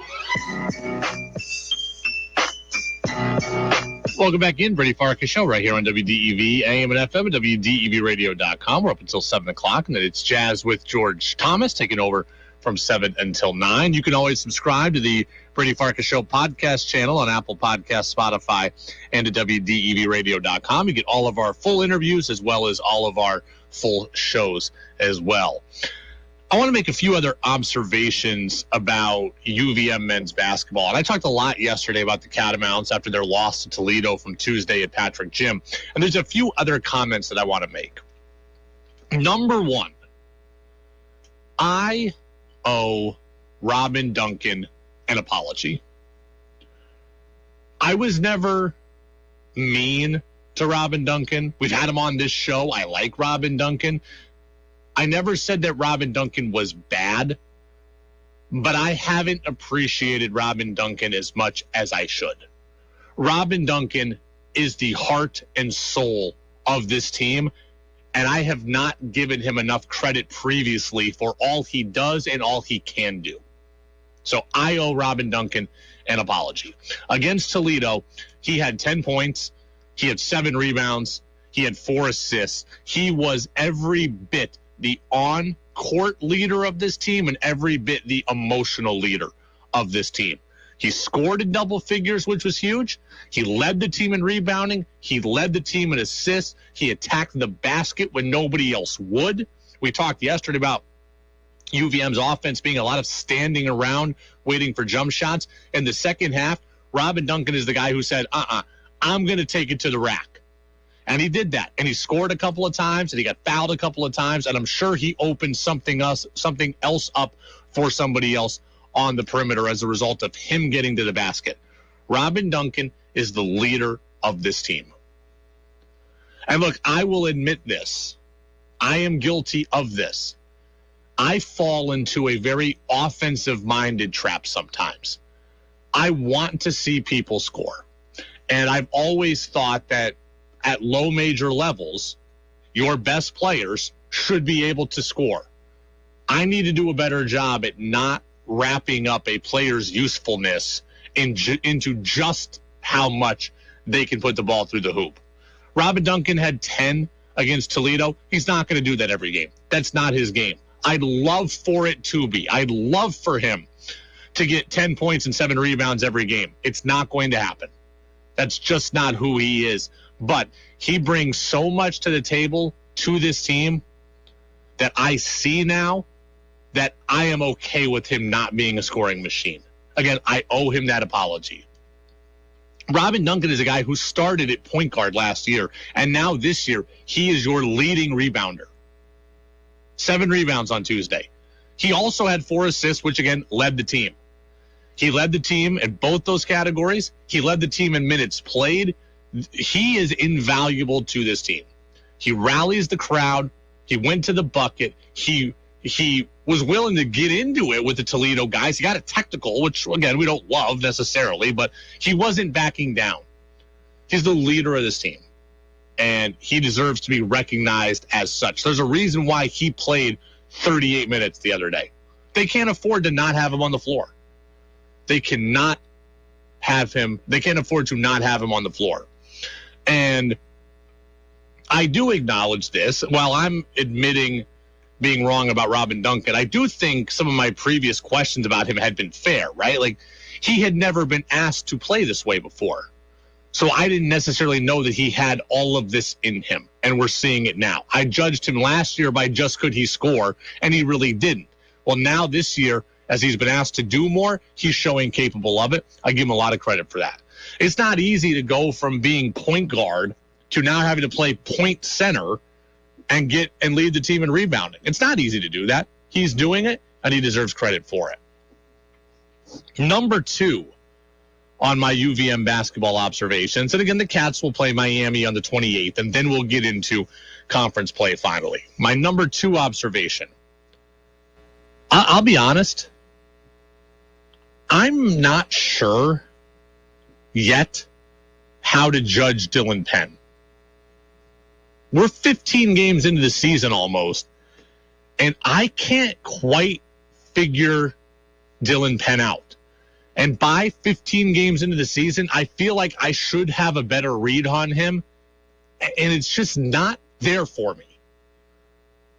Speaker 3: Welcome back in, Brady Farkas Show, right here on WDEV AM and FM and WDEVradio.com. We're up until 7 o'clock, and then it's Jazz with George Thomas taking over from 7 until 9. You can always subscribe to the Brady Farkas Show podcast channel on Apple Podcasts, Spotify, and at WDEVradio.com. You get all of our full interviews as well as all of our full shows as well. I want to make a few other observations about UVM men's basketball. And I talked a lot yesterday about the Catamounts after their loss to Toledo from Tuesday at Patrick Gym. And there's a few other comments that I want to make. Number one, I owe Robin Duncan an apology. I was never mean to Robin Duncan. We've had him on this show. I like Robin Duncan. I never said that Robin Duncan was bad, but I haven't appreciated Robin Duncan as much as I should. Robin Duncan is the heart and soul of this team, and I have not given him enough credit previously for all he does and all he can do. So I owe Robin Duncan an apology. Against Toledo, he had 10 points. He had 7 rebounds. He had 4 assists. He was every bit the on-court leader of this team and every bit the emotional leader of this team. He scored in double figures, which was huge. He led the team in rebounding. He led the team in assists. He attacked the basket when nobody else would. We talked yesterday about UVM's offense being a lot of standing around waiting for jump shots. In the second half, Robin Duncan is the guy who said, I'm going to take it to the rack. And he did that. And he scored a couple of times, and he got fouled a couple of times, and I'm sure he opened something else up for somebody else on the perimeter as a result of him getting to the basket. Robin Duncan is the leader of this team. And look, I will admit this. I am guilty of this. I fall into a very offensive-minded trap sometimes. I want to see people score. And I've always thought that at low major levels, your best players should be able to score. I need to do a better job at not wrapping up a player's usefulness into just how much they can put the ball through the hoop. Robin Duncan had 10 against Toledo. He's not going to do that every game. That's not his game. I'd love for it to be. I'd love for him to get 10 points and 7 rebounds every game. It's not going to happen. That's just not who he is. But he brings so much to the table to this team that I see now that I am okay with him not being a scoring machine. Again, I owe him that apology. Robin Duncan is a guy who started at point guard last year, and now this year, he is your leading rebounder. 7 rebounds on Tuesday. He also had 4 assists, which again led the team. He led the team in both those categories. He led the team in minutes played. He is invaluable to this team. He rallies the crowd. He went to the bucket. He was willing to get into it with the Toledo guys. He got a technical, which, again, we don't love necessarily, but he wasn't backing down. He's the leader of this team, and he deserves to be recognized as such. There's a reason why he played 38 minutes the other day. They can't afford to not have him on the floor. They cannot have him. They can't afford to not have him on the floor. And I do acknowledge this. While I'm admitting being wrong about Robin Duncan, I do think some of my previous questions about him had been fair, right? Like, he had never been asked to play this way before. So I didn't necessarily know that he had all of this in him, and we're seeing it now. I judged him last year by just could he score, and he really didn't. Well, now this year, as he's been asked to do more, he's showing capable of it. I give him a lot of credit for that. It's not easy to go from being point guard to now having to play point center and lead the team in rebounding. It's not easy to do that. He's doing it, and he deserves credit for it. Number 2 on my UVM basketball observations, and again, the Cats will play Miami on the 28th, and then we'll get into conference play finally. My number 2 observation. I'll be honest. I'm not sure yet how to judge Dylan Penn. We're 15 games into the season almost, and I can't quite figure Dylan Penn out. And by 15 games into the season, I feel like I should have a better read on him, and it's just not there for me.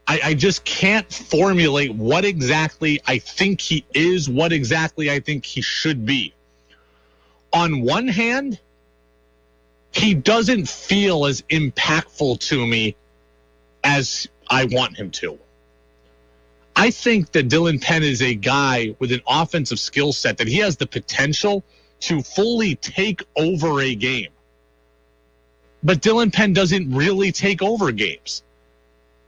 Speaker 3: I just can't formulate what exactly I think he is, what exactly I think he should be. On one hand, he doesn't feel as impactful to me as I want him to. I think that Dylan Penn is a guy with an offensive skill set that he has the potential to fully take over a game. But Dylan Penn doesn't really take over games.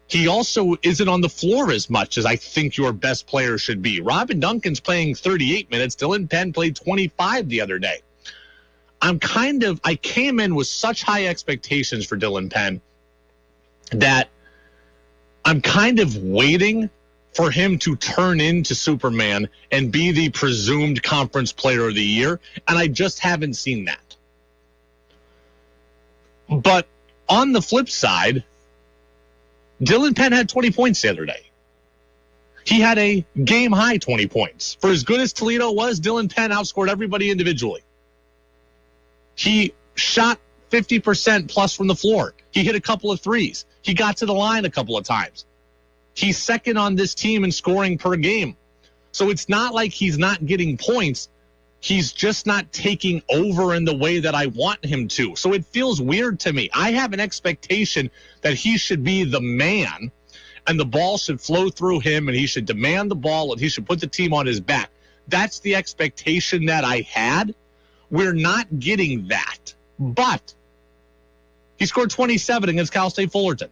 Speaker 3: He also isn't on the floor as much as I think your best player should be. Robin Duncan's playing 38 minutes. Dylan Penn played 25 the other day. I came in with such high expectations for Dylan Penn that I'm kind of waiting for him to turn into Superman and be the presumed conference player of the year, and I just haven't seen that. But on the flip side, Dylan Penn had 20 points the other day. He had a game-high 20 points. For as good as Toledo was, Dylan Penn outscored everybody individually. He shot 50% plus from the floor. He hit a couple of threes. He got to the line a couple of times. He's second on this team in scoring per game. So it's not like he's not getting points. He's just not taking over in the way that I want him to. So it feels weird to me. I have an expectation that he should be the man and the ball should flow through him and he should demand the ball and he should put the team on his back. That's the expectation that I had. We're not getting that. But he scored 27 against Cal State Fullerton.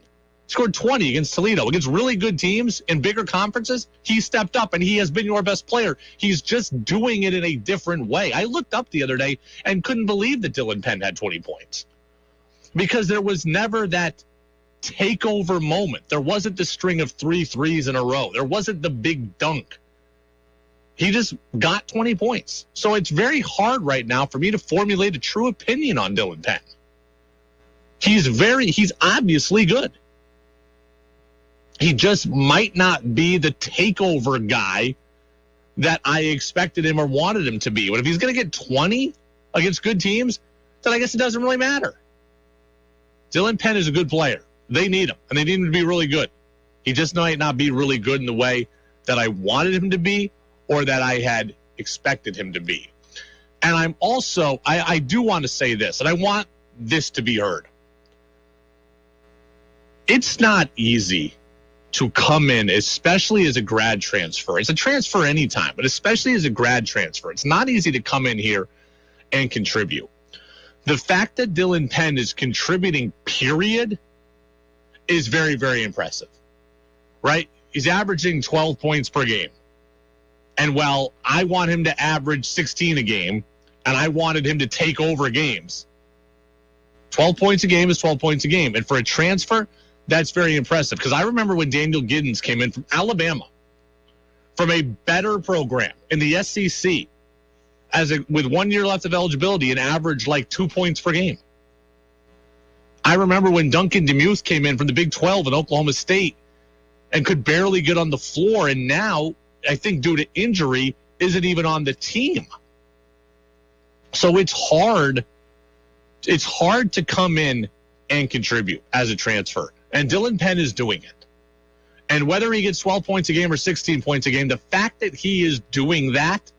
Speaker 3: Scored 20 against Toledo. Against really good teams in bigger conferences, he stepped up and he has been your best player. He's just doing it in a different way. I looked up the other day and couldn't believe that Dylan Penn had 20 points because there was never that takeover moment. There wasn't the string of 3 threes in a row. There wasn't the big dunk. He just got 20 points. So it's very hard right now for me to formulate a true opinion on Dylan Penn. He's obviously good. He just might not be the takeover guy that I expected him or wanted him to be. But if he's going to get 20 against good teams, then I guess it doesn't really matter. Dylan Penn is a good player. They need him, and they need him to be really good. He just might not be really good in the way that I wanted him to be or that I had expected him to be. And I'm also, I do want to say this, and I want this to be heard. It's not easy to come in, especially as a grad transfer. It's a transfer anytime, but especially as a grad transfer. It's not easy to come in here and contribute. The fact that Dylan Penn is contributing, period, is very, very impressive, right? He's averaging 12 points per game. And while I want him to average 16 a game, and I wanted him to take over games, 12 points a game is 12 points a game. And for a transfer, that's very impressive because I remember when Daniel Giddens came in from Alabama, from a better program in the SEC, with 1 year left of eligibility and averaged like 2 points per game. I remember when Duncan DeMuth came in from the Big 12 at Oklahoma State and could barely get on the floor, and now, I think due to injury, isn't even on the team. So it's hard. It's hard to come in and contribute as a transfer. And Dylan Penn is doing it. And whether he gets 12 points a game or 16 points a game, the fact that he is doing that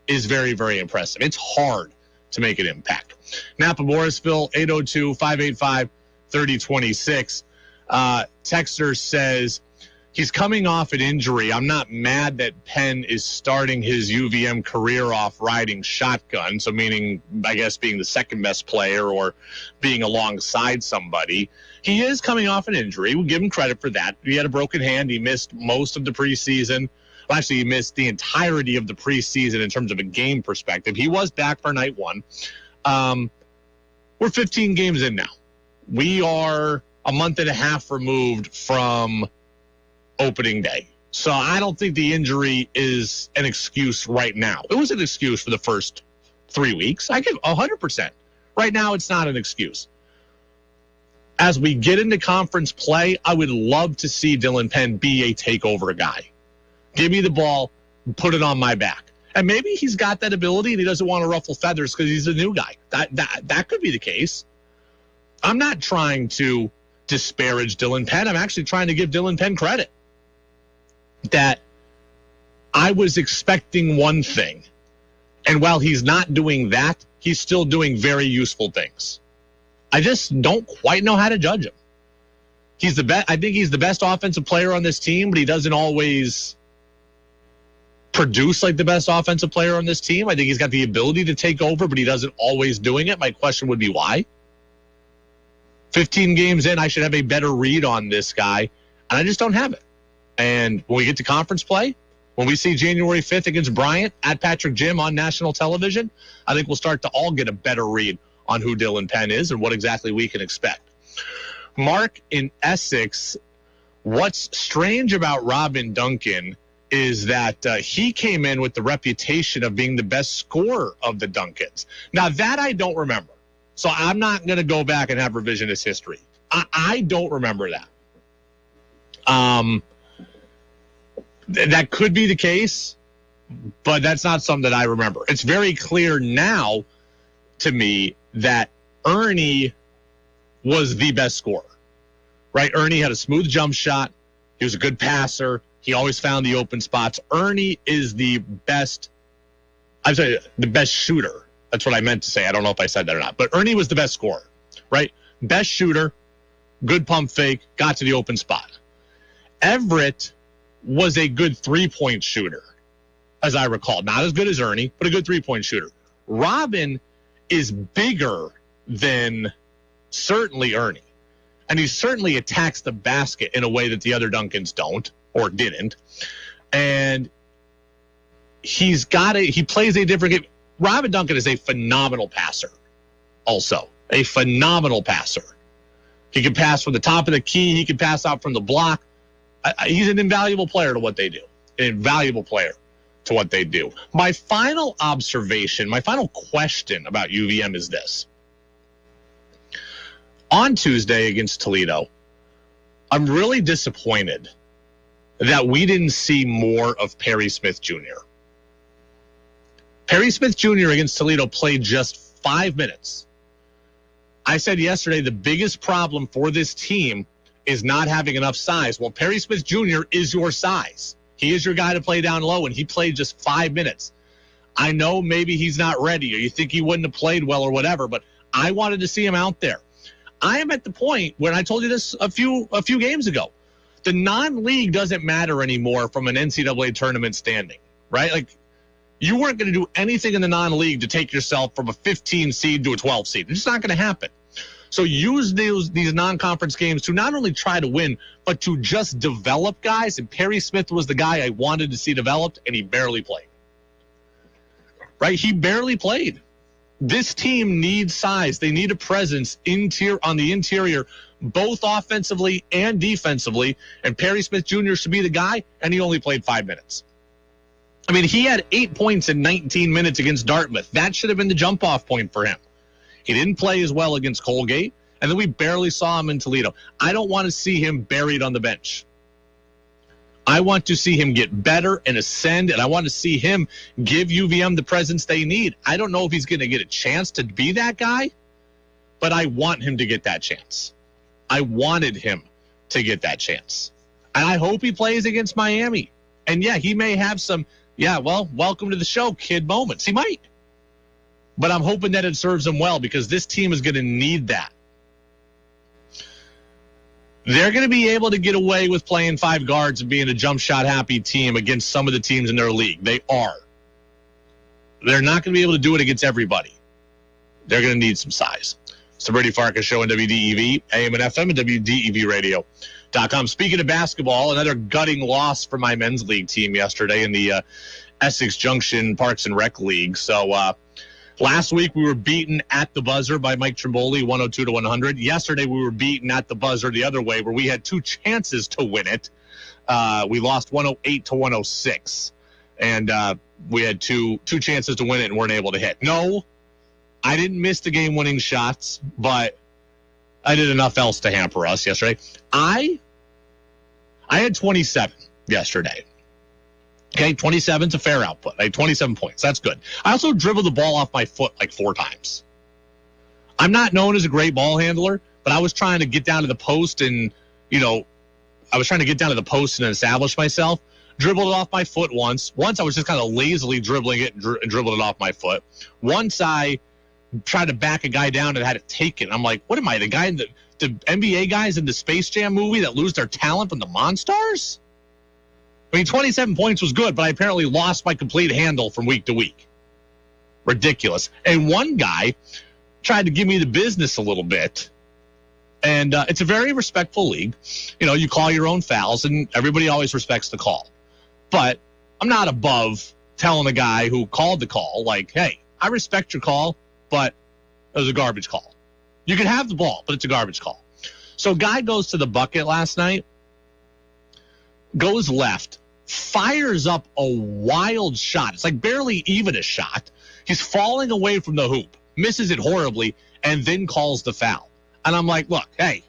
Speaker 3: is very, very impressive. It's hard to make an impact. Napa Morrisville, 802-585-3026. Texter says, He's coming off an injury. I'm not mad that Penn is starting his UVM career off riding shotgun, so meaning, I guess, being the second best player or being alongside somebody. He is coming off an injury. We'll give him credit for that. He had a broken hand. He missed most of the preseason. Well, actually, he missed the entirety of the preseason in terms of a game perspective. He was back for night one. We're 15 games in now. We are a month and a half removed from opening day. So I don't think the injury is an excuse right now. It was an excuse for the first 3 weeks. I give 100%. Right now, it's not an excuse. As we get into conference play, I would love to see Dylan Penn be a takeover guy. Give me the ball, put it on my back. And maybe he's got that ability and he doesn't want to ruffle feathers because he's a new guy. That could be the case. I'm not trying to disparage Dylan Penn. I'm actually trying to give Dylan Penn credit. That I was expecting one thing. And while he's not doing that, he's still doing very useful things. I just don't quite know how to judge him. He's the best. I think he's the best offensive player on this team, but he doesn't always produce like the best offensive player on this team. I think he's got the ability to take over, but he doesn't always doing it. My question would be why? 15 games in, I should have a better read on this guy, and I just don't have it. And when we get to conference play, when we see January 5th against Bryant at Patrick Gym on national television, I think we'll start to all get a better read on who Dylan Penn is and what exactly we can expect. Mark in Essex, what's strange about Robin Duncan is that he came in with the reputation of being the best scorer of the Duncans. Now, that I don't remember. So I'm not going to go back and have revisionist history. I don't remember that. That could be the case, but that's not something that I remember. It's very clear now to me that Ernie was the best scorer, right? Ernie had a smooth jump shot. He was a good passer. He always found the open spots. Ernie is the best, I'm sorry, the best shooter. That's what I meant to say. I don't know if I said that or not. But Ernie was the best scorer, right? Best shooter, good pump fake, got to the open spot. Everett was a good three-point shooter, as I recall. Not as good as Ernie, but a good three-point shooter. Robin is bigger than certainly Ernie. And he certainly attacks the basket in a way that the other Duncans don't or didn't. And he plays a different game. Robin Duncan is a phenomenal passer also. A phenomenal passer. He can pass from the top of the key. He can pass out from the block. He's an invaluable player to what they do. An invaluable player to what they do. My final observation, my final question about UVM is this. On Tuesday against Toledo, I'm really disappointed that we didn't see more of Perry Smith Jr. Perry Smith Jr. against Toledo played just 5 minutes. I said yesterday the biggest problem for this team is not having enough size. Well, Perry Smith Jr. is your size. He is your guy to play down low, and he played just 5 minutes. I know maybe he's not ready, or you think he wouldn't have played well or whatever, but I wanted to see him out there. I am at the point when I told you this a few games ago. The non-league doesn't matter anymore from an NCAA tournament standing, right? Like, you weren't going to do anything in the non-league to take yourself from a 15 seed to a 12 seed. It's just not going to happen. So use these non-conference games to not only try to win, but to just develop guys. And Perry Smith was the guy I wanted to see developed, and he barely played. Right? He barely played. This team needs size. They need a presence on the interior, both offensively and defensively. And Perry Smith Jr. should be the guy, and he only played 5 minutes. I mean, he had 8 points in 19 minutes against Dartmouth. That should have been the jump-off point for him. He didn't play as well against Colgate, and then we barely saw him in Toledo. I don't want to see him buried on the bench. I want to see him get better and ascend, and I want to see him give UVM the presence they need. I don't know if he's going to get a chance to be that guy, but I want him to get that chance. I wanted him to get that chance. And I hope he plays against Miami. And, yeah, he may have some, welcome to the show, kid moments. He might. But I'm hoping that it serves him well because this team is going to need that. they're going to be able to get away with playing 5 guards and being a jump shot happy team against some of the teams in their league. They are. They're not going to be able to do it against everybody. They're going to need some size. It's the Brady Farkas Show on WDEV, AM and FM, and WDEVradio.com. Speaking of basketball, another gutting loss for my men's league team yesterday in the Essex Junction Parks and Rec League. So last week we were beaten at the buzzer by Mike Trimboli, 102-100. Yesterday we were beaten at the buzzer the other way, where we had 2 chances to win it. We lost 108-106, and we had two chances to win it and weren't able to hit. No, I didn't miss the game-winning shots, but I did enough else to hamper us yesterday. I had 27 yesterday. Okay, 27's a fair output. I had 27 points. That's good. I also dribbled the ball off my foot like 4 times. I'm not known as a great ball handler, but I was trying to get down to the post and, establish myself. Dribbled it off my foot once. Once I was just kind of lazily dribbling it and dribbled it off my foot. Once I tried to back a guy down and had it taken. I'm like, what am I, the guy in the NBA guys in the Space Jam movie that lose their talent from the Monstars? I mean, 27 points was good, but I apparently lost my complete handle from week to week. Ridiculous. And one guy tried to give me the business a little bit. And it's a very respectful league. You call your own fouls, and everybody always respects the call. But I'm not above telling the guy who called the call, like, hey, I respect your call, but it was a garbage call. You can have the ball, but it's a garbage call. So guy goes to the bucket last night, goes left, fires up a wild shot. It's like barely even a shot. He's falling away from the hoop, misses it horribly, and then calls the foul. And I'm like, look, hey,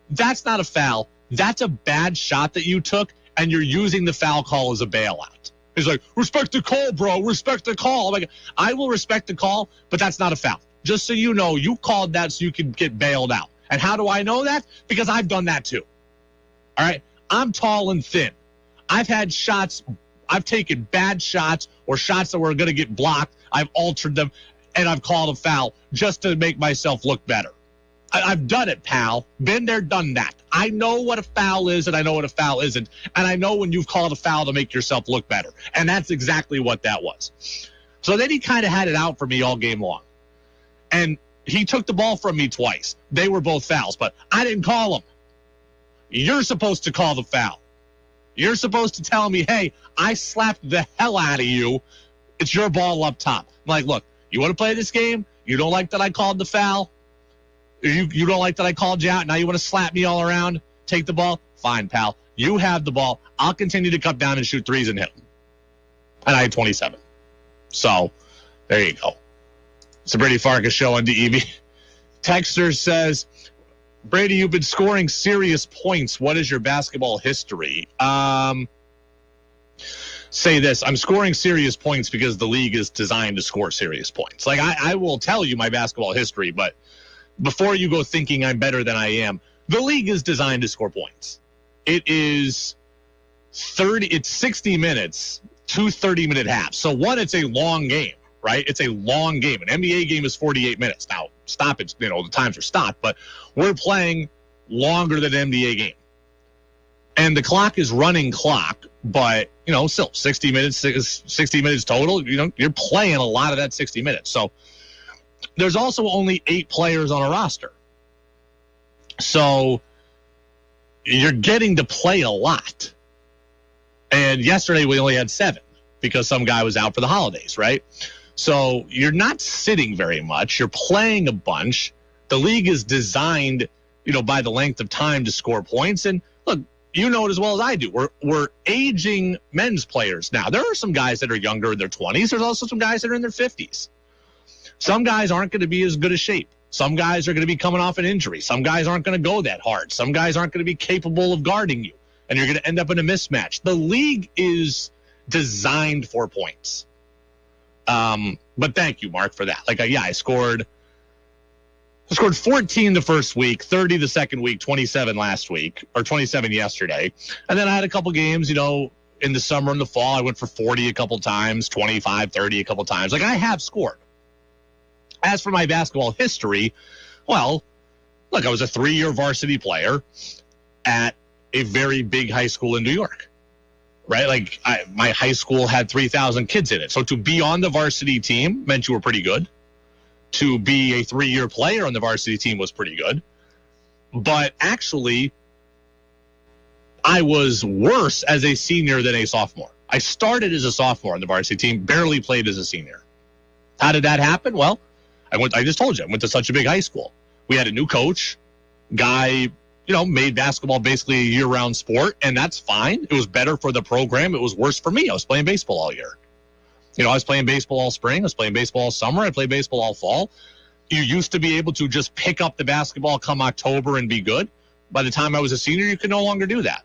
Speaker 3: that's not a foul. That's a bad shot that you took, and you're using the foul call as a bailout. He's like, respect the call, bro. Respect the call. I'm like, I will respect the call, but that's not a foul. Just so you know, you called that so you can get bailed out. And how do I know that? Because I've done that too. All right? I'm tall and thin. I've had shots. I've taken bad shots or shots that were going to get blocked. I've altered them, and I've called a foul just to make myself look better. I've done it, pal. Been there, done that. I know what a foul is, and I know what a foul isn't. And I know when you've called a foul to make yourself look better. And that's exactly what that was. So then he kind of had it out for me all game long. And he took the ball from me twice. They were both fouls, but I didn't call them. You're supposed to call the foul. You're supposed to tell me, hey, I slapped the hell out of you. It's your ball up top. I'm like, look, you want to play this game? You don't like that I called the foul? You don't like that I called you out? Now you want to slap me all around? Take the ball? Fine, pal. You have the ball. I'll continue to cut down and shoot threes and hit. And I had 27. So, there you go. It's the Brady Farkas Show on DEV. Texter says, Brady, you've been scoring serious points. What is your basketball history? Say this. I'm scoring serious points because the league is designed to score serious points. Like, I will tell you my basketball history, but before you go thinking I'm better than I am, the league is designed to score points. It's 60 minutes, 2 30-minute halves. So one, it's a long game, right? It's a long game. An NBA game is 48 minutes. Now, stoppage, the times are stopped, but we're playing longer than an NBA game. And the clock is running clock, but, still 60 minutes total. You're playing a lot of that 60 minutes. So there's also only 8 players on a roster. So you're getting to play a lot. And yesterday we only had 7 because some guy was out for the holidays, right? So you're not sitting very much. You're playing a bunch. The league is designed, by the length of time to score points. And look, you know it as well as I do. We're aging men's players now. There are some guys that are younger in their 20s. There's also some guys that are in their 50s. Some guys aren't going to be as good a shape. Some guys are going to be coming off an injury. Some guys aren't going to go that hard. Some guys aren't going to be capable of guarding you, and you're going to end up in a mismatch. The league is designed for points. But thank you, Mark, for that. I scored 14 the first week, 30 the second week, 27 last week, or 27 yesterday. And then I had a couple games, in the summer and the fall. I went for 40 a couple times, 25, 30 a couple times. I have scored. As for my basketball history, well, look, I was a 3-year varsity player. at a very big high school in New York, right? Like my high school had 3,000 kids in it. So to be on the varsity team meant you were pretty good. To be a 3-year player on the varsity team was pretty good. But actually, I was worse as a senior than a sophomore. I started as a sophomore on the varsity team, barely played as a senior. How did that happen? Well, I just told you, I went to such a big high school. We had a new coach, guy, made basketball basically a year-round sport, and that's fine. It was better for the program. It was worse for me. I was playing baseball all year. I was playing baseball all spring. I was playing baseball all summer. I played baseball all fall. You used to be able to just pick up the basketball come October and be good. By the time I was a senior, you could no longer do that.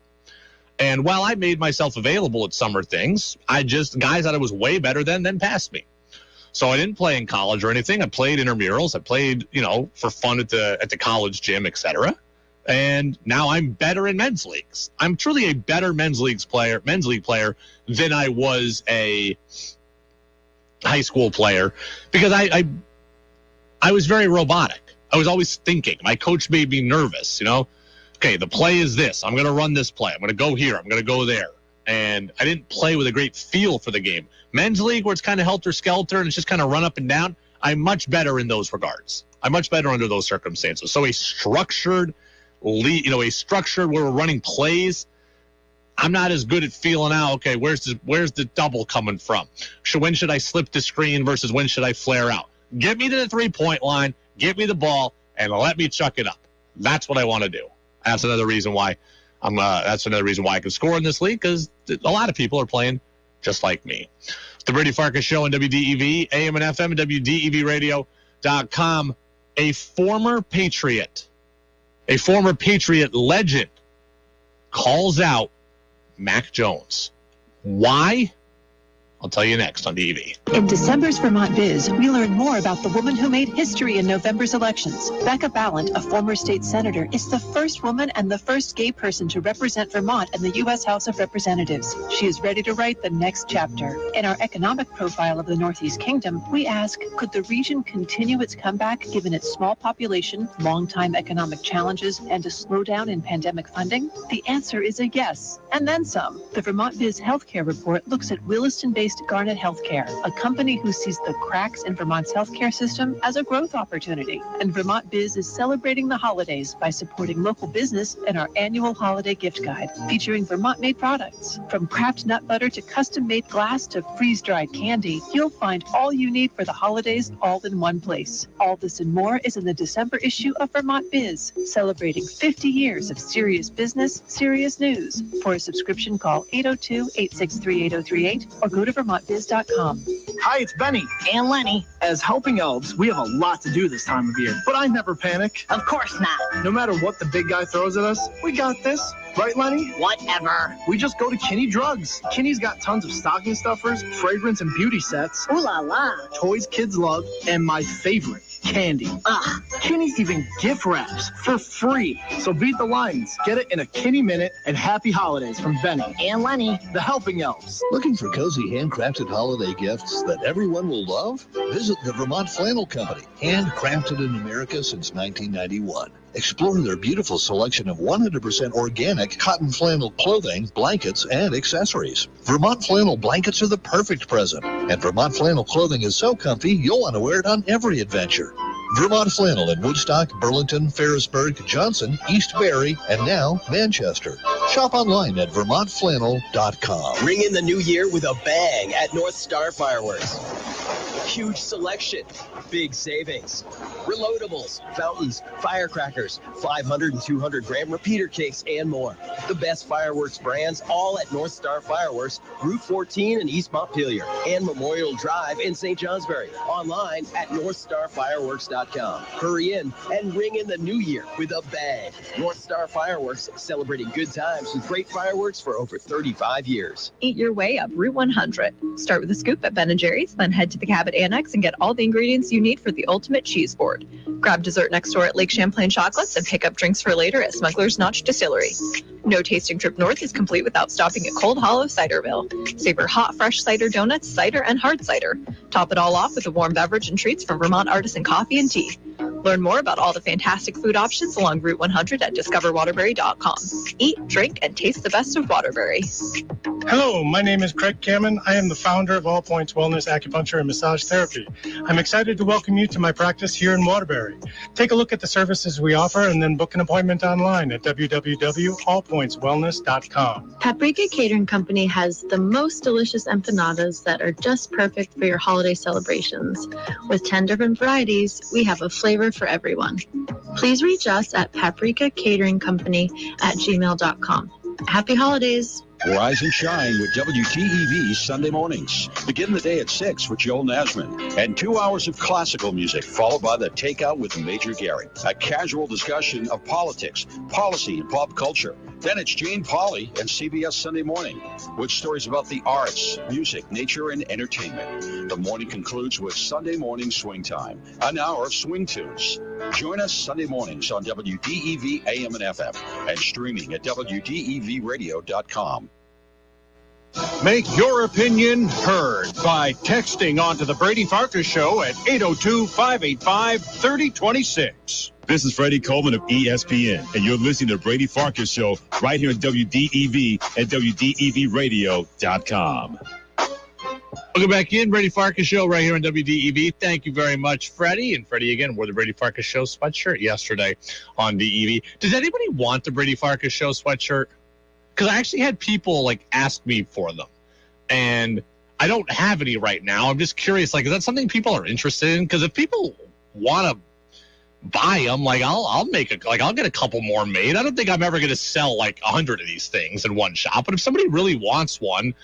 Speaker 3: And while I made myself available at summer things, guys that I was way better than passed me. So I didn't play in college or anything. I played intramurals. I played, for fun at the college gym, etc. And now I'm better in men's leagues. I'm truly a better men's league player than I was a high school player, because I was very robotic. I was always thinking. My coach made me nervous, Okay, the play is this. I'm going to run this play. I'm going to go here. I'm going to go there. And I didn't play with a great feel for the game. Men's league, where it's kind of helter-skelter and it's just kind of run up and down, I'm much better in those regards. I'm much better under those circumstances. So a structured league, a structured where we're running plays, I'm not as good at feeling out, okay, where's the double coming from? When should I slip the screen versus when should I flare out? Get me to the three-point line, give me the ball, and let me chuck it up. That's what I want to do. That's another reason why I can score in this league, because a lot of people are playing just like me. The Brady Farkas Show on WDEV, AM and FM, and WDEVradio.com. A former Patriot legend calls out Mac Jones. Why? I'll tell you next on DEV.
Speaker 4: In December's Vermont Biz, we learn more about the woman who made history in November's elections. Becca Ballant, a former state senator, is the first woman and the first gay person to represent Vermont in the U.S. House of Representatives. She is ready to write the next chapter. In our economic profile of the Northeast Kingdom, we ask, could the region continue its comeback given its small population, long-time economic challenges, and a slowdown in pandemic funding? The answer is a yes, and then some. The Vermont Biz Healthcare Report looks at Williston-based Garnet Healthcare, a company who sees the cracks in Vermont's healthcare system as a growth opportunity. And Vermont Biz is celebrating the holidays by supporting local business in our annual holiday gift guide, featuring Vermont-made products. From craft nut butter to custom-made glass to freeze-dried candy, you'll find all you need for the holidays all in one place. All this and more is in the December issue of Vermont Biz, celebrating 50 years of serious business, serious news. For a subscription, call 802-863-8038 or go to VermontBiz.com.
Speaker 5: Hi, it's Benny and Lenny. As helping elves, we have a lot to do this time of year, but I never panic.
Speaker 10: Of course not.
Speaker 5: No matter what the big guy throws at us, we got this. Right, Lenny?
Speaker 10: Whatever.
Speaker 5: We just go to Kinney Drugs. Kinney's got tons of stocking stuffers, fragrance and beauty sets.
Speaker 10: Ooh la la.
Speaker 5: Toys kids love, and my favorite, candy.
Speaker 10: Ugh.
Speaker 5: Kinney's even gift wraps for free. So beat the lines. Get it in a Kinney minute, and happy holidays from Benny
Speaker 10: and Lenny,
Speaker 5: the helping elves.
Speaker 18: Looking for cozy handcrafted holiday gifts that everyone will love? Visit the Vermont Flannel Company, handcrafted in America since 1991. Explore their beautiful selection of 100% organic cotton flannel clothing, blankets, and accessories. Vermont flannel blankets are the perfect present, and Vermont flannel clothing is so comfy you'll want to wear it on every adventure. Vermont Flannel in Woodstock, Burlington, Ferrisburg, Johnson, East Barrie, and now Manchester. Shop online at vermontflannel.com.
Speaker 6: Ring in the new year with a bang at North Star Fireworks. Huge selection, big savings. Reloadables, fountains, firecrackers, 500 and 200 gram repeater cakes, and more. The best fireworks brands, all at North Star Fireworks, Route 14 in East Montpelier, and Memorial Drive in St. Johnsbury. Online at NorthstarFireworks.com. Hurry in and ring in the new year with a bang. North Star Fireworks, celebrating good times with great fireworks for over 35 years.
Speaker 7: Eat your way up Route 100. Start with a scoop at Ben & Jerry's, then head to the Cabot Annex and get all the ingredients you need for the ultimate cheese board. Grab dessert next door at Lake Champlain Chocolates and pick up drinks for later at Smuggler's Notch Distillery. No tasting trip north is complete without stopping at Cold Hollow Ciderville. Savor hot, fresh cider donuts, cider, and hard cider. Top it all off with a warm beverage and treats from Vermont Artisan Coffee and Tea. Learn more about all the fantastic food options along Route 100 at discoverwaterbury.com. Eat, drink, and taste the best of Waterbury.
Speaker 1: Hello, my name is Craig Cameron. I am the founder of All Points Wellness Acupuncture and Massage Therapy. I'm excited to welcome you to my practice here in Waterbury. Take a look at the services we offer and then book an appointment online at www.allpointswellness.com.
Speaker 11: Paprika Catering Company has the most delicious empanadas that are just perfect for your holiday celebrations. With 10 different varieties, we have a flavor for everyone. Please reach us at paprikacateringcompany@gmail.com. Happy holidays!
Speaker 21: Rise and shine with WTEV Sunday mornings. Begin the day at 6 with Joel Nasman and 2 hours of classical music, followed by the Takeout with Major Gary. A casual discussion of politics, policy, and pop culture. Then it's Jane Pauley and CBS Sunday Morning with stories about the arts, music, nature, and entertainment. The morning concludes with Sunday Morning Swing Time, an hour of swing tunes. Join us Sunday mornings on WDEV AM and FM and streaming at WDEVradio.com.
Speaker 24: Make your opinion heard by texting onto the Brady Farkas Show at 802-585-3026.
Speaker 12: This is Freddie Coleman of ESPN, and you're listening to Brady Farkas Show right here on WDEV and WDEVradio.com.
Speaker 3: Welcome back in, Brady Farkas Show right here on WDEV. Thank you very much, Freddie. And Freddie, again, wore the Brady Farkas Show sweatshirt yesterday on DEV. Does anybody want the Brady Farkas Show sweatshirt? Because I actually had people, ask me for them. And I don't have any right now. I'm just curious, is that something people are interested in? Because if people want to buy them, I'll get a couple more made. I don't think I'm ever going to sell, 100 of these things in one shop. But if somebody really wants one,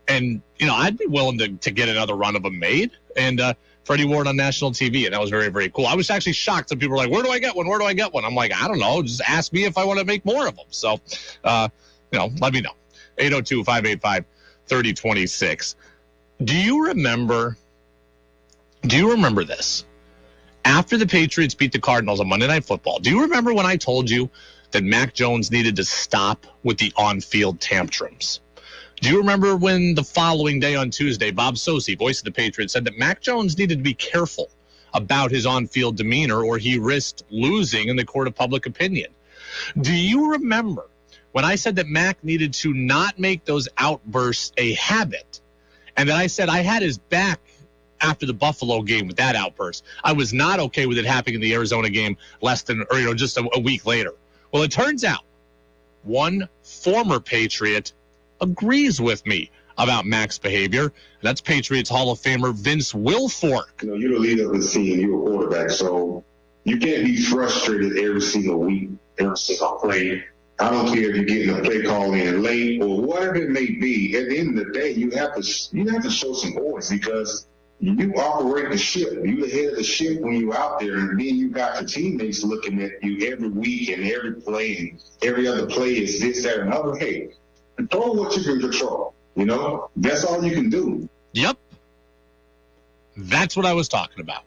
Speaker 3: and, I'd be willing to get another run of them made. And Freddie wore it on national TV, and that was very, very cool. I was actually shocked. Some people were like, where do I get one? Where do I get one? I'm like, I don't know. Just ask me if I want to make more of them. So, let me know. 802-585-3026. Do you remember this? After the Patriots beat the Cardinals on Monday Night Football, do you remember when I told you that Mac Jones needed to stop with the on-field tantrums? Do you remember when the following day on Tuesday, Bob Socci, voice of the Patriots, said that Mac Jones needed to be careful about his on-field demeanor or he risked losing in the court of public opinion? Do you remember when I said that Mac needed to not make those outbursts a habit, and that I said I had his back after the Buffalo game with that outburst? I was not okay with it happening in the Arizona game just a week later. Well, it turns out one former Patriot agrees with me about Mac's behavior. That's Patriots Hall of Famer Vince Wilfork.
Speaker 14: You're the leader of the team. You're a quarterback, so you can't be frustrated every single week, every single play. I don't care if you're getting a play call in late or whatever it may be. At the end of the day, you have to show some voice because you operate the ship. You're the head of the ship when you're out there, and then you got your teammates looking at you every week and every play, and every other play is this, that, and another. Hey, control what you can control. That's all you can do.
Speaker 3: Yep. That's what I was talking about.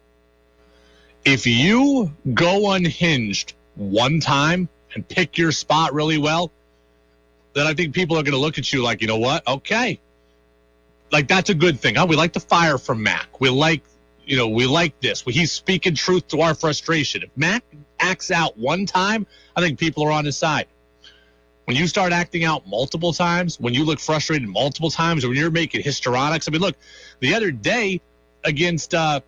Speaker 3: If you go unhinged one time and pick your spot really well, then I think people are going to look at you like, you know what? Okay. That's a good thing. We like the fire from Mac. We like this. He's speaking truth to our frustration. If Mac acts out one time, I think people are on his side. When you start acting out multiple times, when you look frustrated multiple times, or when you're making histrionics. Look, the other day against the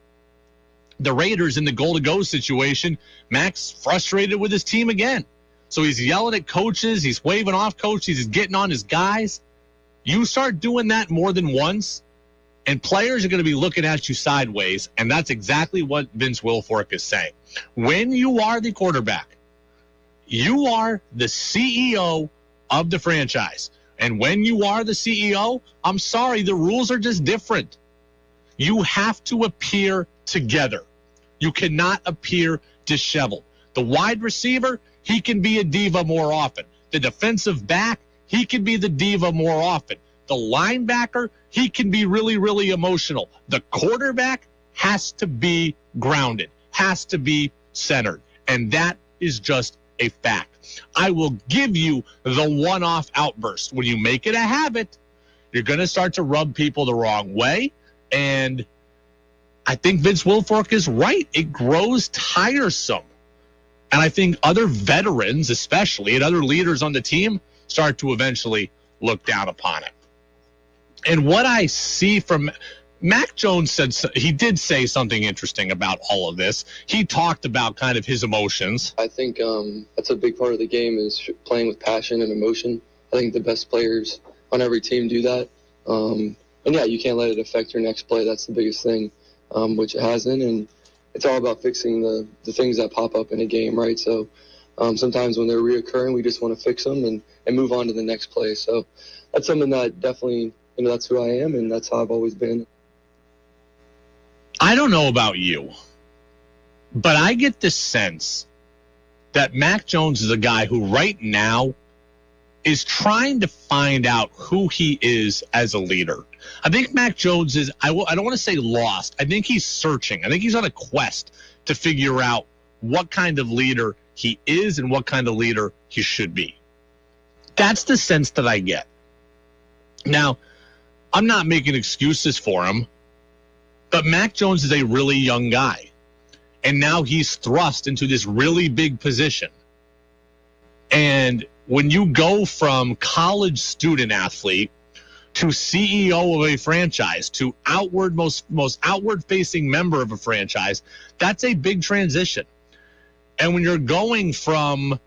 Speaker 3: Raiders in the goal-to-go situation, Mac's frustrated with his team again. So he's yelling at coaches, he's waving off coaches, he's getting on his guys. You start doing that more than once, and players are going to be looking at you sideways, and that's exactly what Vince Wilfork is saying. When you are the quarterback, you are the CEO of the franchise. And when you are the CEO, I'm sorry, the rules are just different. You have to appear together. You cannot appear disheveled. The wide receiver, he can be a diva more often. The defensive back, he can be the diva more often. The linebacker, he can be really, really emotional. The quarterback has to be grounded, has to be centered. And that is just a fact. I will give you the one-off outburst. When you make it a habit, you're going to start to rub people the wrong way. And I think Vince Wilfork is right. It grows tiresome. And I think other veterans, especially, and other leaders on the team start to eventually look down upon it. And what I see from Mac Jones he did say something interesting about all of this. He talked about kind of his emotions.
Speaker 13: I think that's a big part of the game is playing with passion and emotion. I think the best players on every team do that. And yeah, you can't let it affect your next play. That's the biggest thing, which it hasn't. And it's all about fixing the things that pop up in a game, right? So sometimes when they're reoccurring, we just want to fix them and move on to the next play. So that's something that definitely, that's who I am, and that's how I've always been.
Speaker 3: I don't know about you, but I get the sense that Mac Jones is a guy who right now is trying to find out who he is as a leader. I think Mac Jones is, I don't want to say lost. I think he's searching. I think he's on a quest to figure out what kind of leader he is and what kind of leader he should be. That's the sense that I get. Now, I'm not making excuses for him, but Mac Jones is a really young guy. And now he's thrust into this really big position. And when you go from college student athlete to CEO of a franchise to most outward facing member of a franchise, that's a big transition. And when you're going from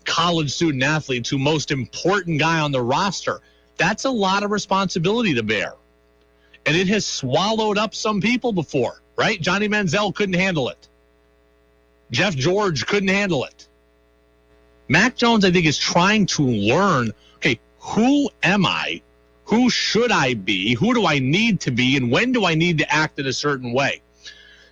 Speaker 3: college student athlete to most important guy on the roster, that's a lot of responsibility to bear. And it has swallowed up some people before, right? Johnny Manziel couldn't handle it. Jeff George couldn't handle it. Mac Jones, I think, is trying to learn, okay, who am I? Who should I be? Who do I need to be? And when do I need to act in a certain way?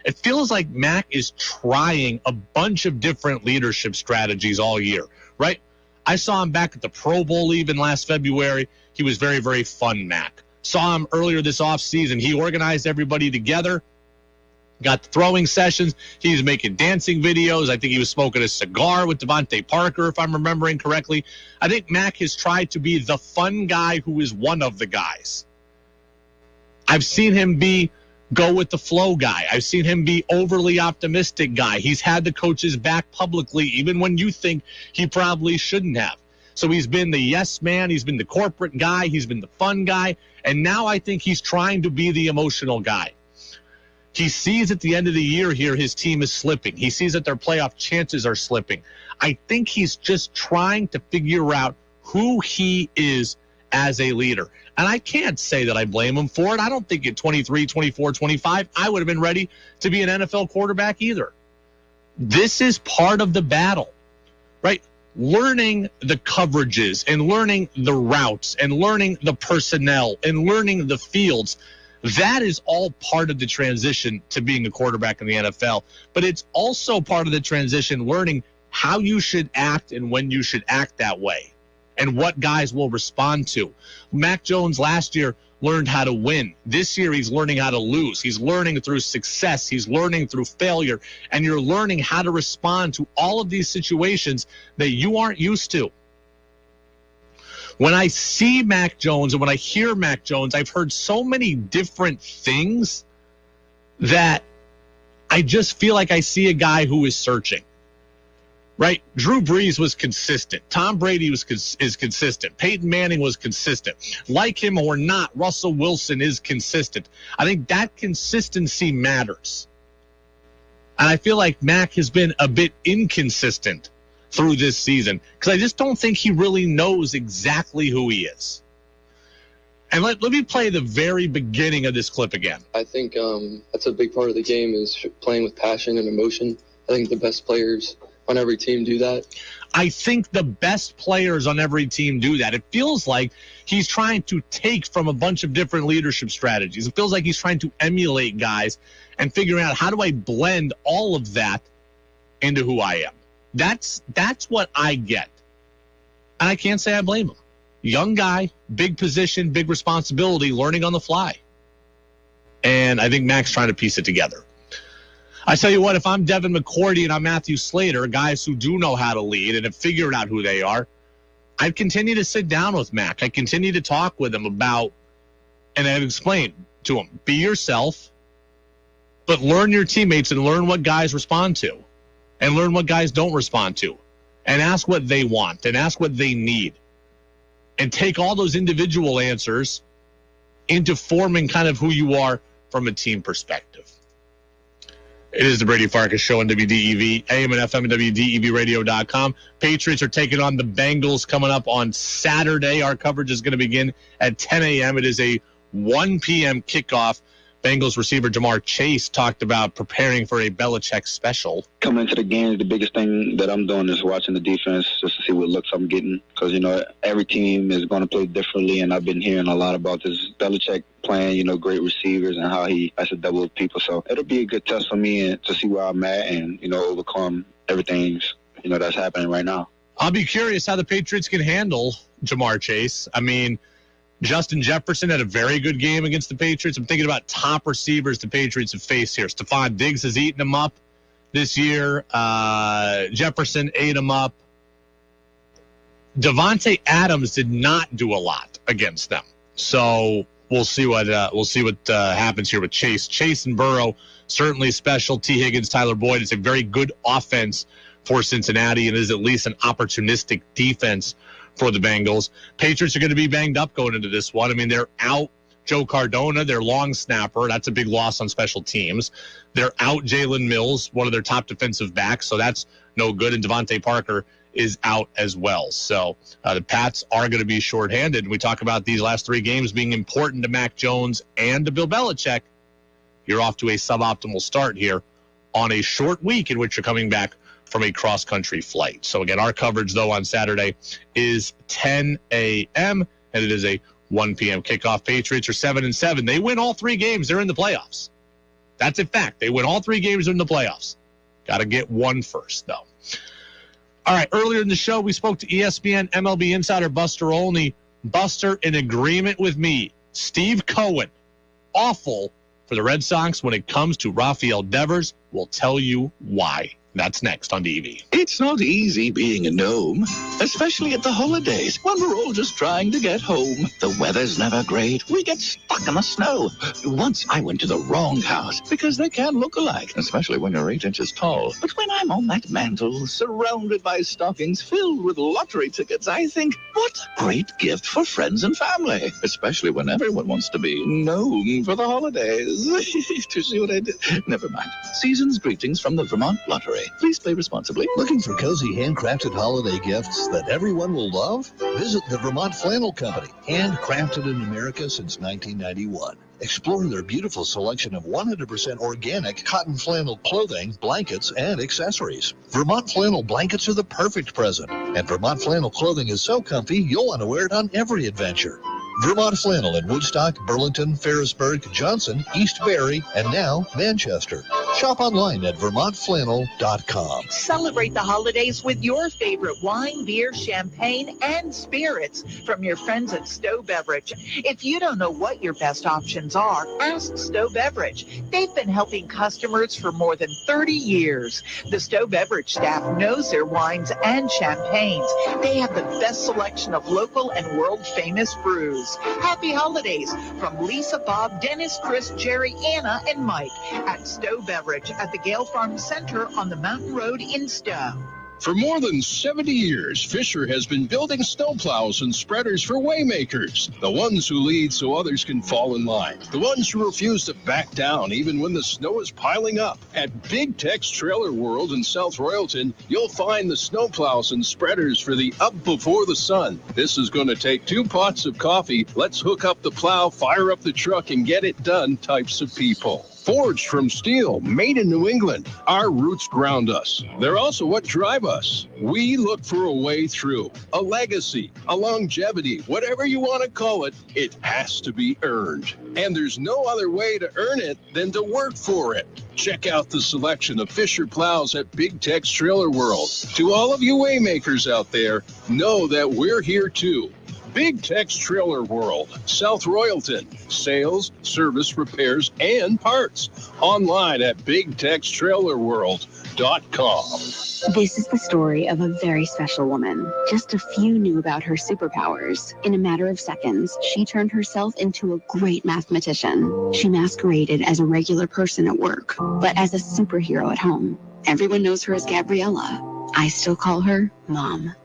Speaker 3: It feels like Mac is trying a bunch of different leadership strategies all year, right? I saw him back at the Pro Bowl even last February. He was very, very fun, Mac. Saw him earlier this offseason. He organized everybody together, got the throwing sessions. He was making dancing videos. I think he was smoking a cigar with Devontae Parker, if I'm remembering correctly. I think Mac has tried to be the fun guy who is one of the guys. I've seen him be go with the flow guy. I've seen him be overly optimistic guy. He's had the coaches back publicly, even when you think he probably shouldn't have. So he's been the yes man. He's been the corporate guy. He's been the fun guy. And now I think he's trying to be the emotional guy. He sees at the end of the year here his team is slipping. He sees that their playoff chances are slipping. I think he's just trying to figure out who he is as a leader. And I can't say that I blame him for it. I don't think at 23, 24, 25, I would have been ready to be an NFL quarterback either. This is part of the battle, right? Learning the coverages and learning the routes and learning the personnel and learning the fields. That is all part of the transition to being a quarterback in the NFL. But it's also part of the transition learning how you should act and when you should act that way and what guys will respond to. Mac Jones last year learned how to win. This year he's learning how to lose. He's learning through success. He's learning through failure. And you're learning how to respond to all of these situations that you aren't used to. When I see Mac Jones and when I hear Mac Jones, I've heard so many different things that I just feel like I see a guy who is searching. Right? Drew Brees was consistent. Tom Brady is consistent. Peyton Manning was consistent. Like him or not, Russell Wilson is consistent. I think that consistency matters. And I feel like Mac has been a bit inconsistent through this season because I just don't think he really knows exactly who he is. And let me play the very beginning of this clip again.
Speaker 13: I think that's a big part of the game is playing with passion and emotion. I think the best players on every team do that.
Speaker 3: I think the best players on every team do that. It feels like he's trying to take from a bunch of different leadership strategies. It feels like he's trying to emulate guys and figuring out how do I blend all of that into who I am. That's what I get. And I can't say I blame him. Young guy, big position, big responsibility, learning on the fly. And I think Mac's trying to piece it together. I tell you what, if I'm Devin McCourty and I'm Matthew Slater, guys who do know how to lead and have figured out who they are, I'd continue to sit down with Mac. I continue to talk with him about, and I've explained to him, be yourself, But learn your teammates and learn what guys respond to and learn what guys don't respond to and ask what they want and ask what they need and take all those individual answers into forming kind of who you are from a team perspective. It is the Brady Farkas Show on WDEV, AM and FM and WDEVradio.com. Patriots are taking on the Bengals coming up on Saturday. Our coverage is going to begin at 10 a.m. It is a 1 p.m. kickoff. Bengals receiver Jamar Chase talked about preparing for a Belichick special.
Speaker 9: Coming into the game, the biggest thing that I'm doing is watching the defense just to see what looks I'm getting. Because, every team is going to play differently, and I've been hearing a lot about this Belichick playing, great receivers and how he has to double people. So it'll be a good test for me to see where I'm at and, overcome everything, that's happening right now.
Speaker 3: I'll be curious how the Patriots can handle Jamar Chase. I mean, Justin Jefferson had a very good game against the Patriots. I'm thinking about top receivers the Patriots have faced here. Stephon Diggs has eaten them up this year. Jefferson ate them up. Devontae Adams did not do a lot against them. So we'll see what happens here with Chase. Chase and Burrow, certainly special. T. Higgins, Tyler Boyd. It's a very good offense for Cincinnati, and is at least an opportunistic defense for the Bengals. Patriots are going to be banged up going into this one. I mean, they're out Joe Cardona, their long snapper. That's a big loss on special teams. They're out Jalen Mills, one of their top defensive backs, so that's no good. And Devontae Parker is out as well. So the Pats are going to be shorthanded. We talk about these last three games being important to Mac Jones and to Bill Belichick. You're off to a suboptimal start here on a short week in which you're coming back from a cross-country flight. So again, our coverage, though, on Saturday is 10 a.m., and it is a 1 p.m. kickoff. Patriots are 7-7. They win all three games. They're in the playoffs. That's a fact. They win all three games in the playoffs. Got to get one first, though. All right, earlier in the show, we spoke to ESPN MLB insider Buster Olney. Buster, in agreement with me, Steve Cohen, awful for the Red Sox when it comes to Rafael Devers. We'll tell you why. That's next on DV.
Speaker 15: It's not easy being a gnome, especially at the holidays when we're all just trying to get home. The weather's never great. We get stuck in the snow. Once I went to the wrong house because they can't look alike, especially when you're 8 inches tall. But when I'm on that mantle, surrounded by stockings filled with lottery tickets, I think, what a great gift for friends and family, especially when everyone wants to be gnome for the holidays. Do you see what I did? Never mind. Season's greetings from the Vermont Lottery. Please play responsibly.
Speaker 18: Looking for cozy handcrafted holiday gifts that everyone will love? Visit the Vermont Flannel Company, handcrafted in America since 1991. Explore their beautiful selection of 100% organic cotton flannel clothing, blankets, and accessories. Vermont flannel blankets are the perfect present, and Vermont flannel clothing is so comfy you'll want to wear it on every adventure. Vermont Flannel in Woodstock, Burlington, Ferrisburg, Johnson, East Barry, and now Manchester. Shop online at vermontflannel.com.
Speaker 16: Celebrate the holidays with your favorite wine, beer, champagne, and spirits from your friends at Stowe Beverage. If you don't know what your best options are, ask Stowe Beverage. They've been helping customers for more than 30 years. The Stowe Beverage staff knows their wines and champagnes. They have the best selection of local and world-famous brews. Happy holidays from Lisa, Bob, Dennis, Chris, Jerry, Anna, and Mike at Stowe Beverage at the Gale Farm Center on the Mountain Road in Stowe.
Speaker 17: For more than 70 years, Fisher has been building snowplows and spreaders for waymakers, the ones who lead so others can fall in line, the ones who refuse to back down even when the snow is piling up. At Big Tex Trailer World in South Royalton, you'll find the snowplows and spreaders for the up before the sun. This is going to take 2 pots of coffee, let's hook up the plow, fire up the truck, and get it done types of people. Forged from steel, made in New England. Our roots ground us. They're also what drive us. We look for a way through, a legacy, a longevity, whatever you want to call it, it has to be earned. And there's no other way to earn it than to work for it. Check out the selection of Fisher plows at Big Tex Trailer World. To all of you waymakers out there, know that we're here too. Big Tex Trailer World, South Royalton. Sales, service, repairs, and parts. Online at BigTexTrailerWorld.com.
Speaker 8: This is the story of a very special woman. Just a few knew about her superpowers. In a matter of seconds, she turned herself into a great mathematician. She masqueraded as a regular person at work, but as a superhero at home. Everyone knows her as Gabriella. I still call her Mom.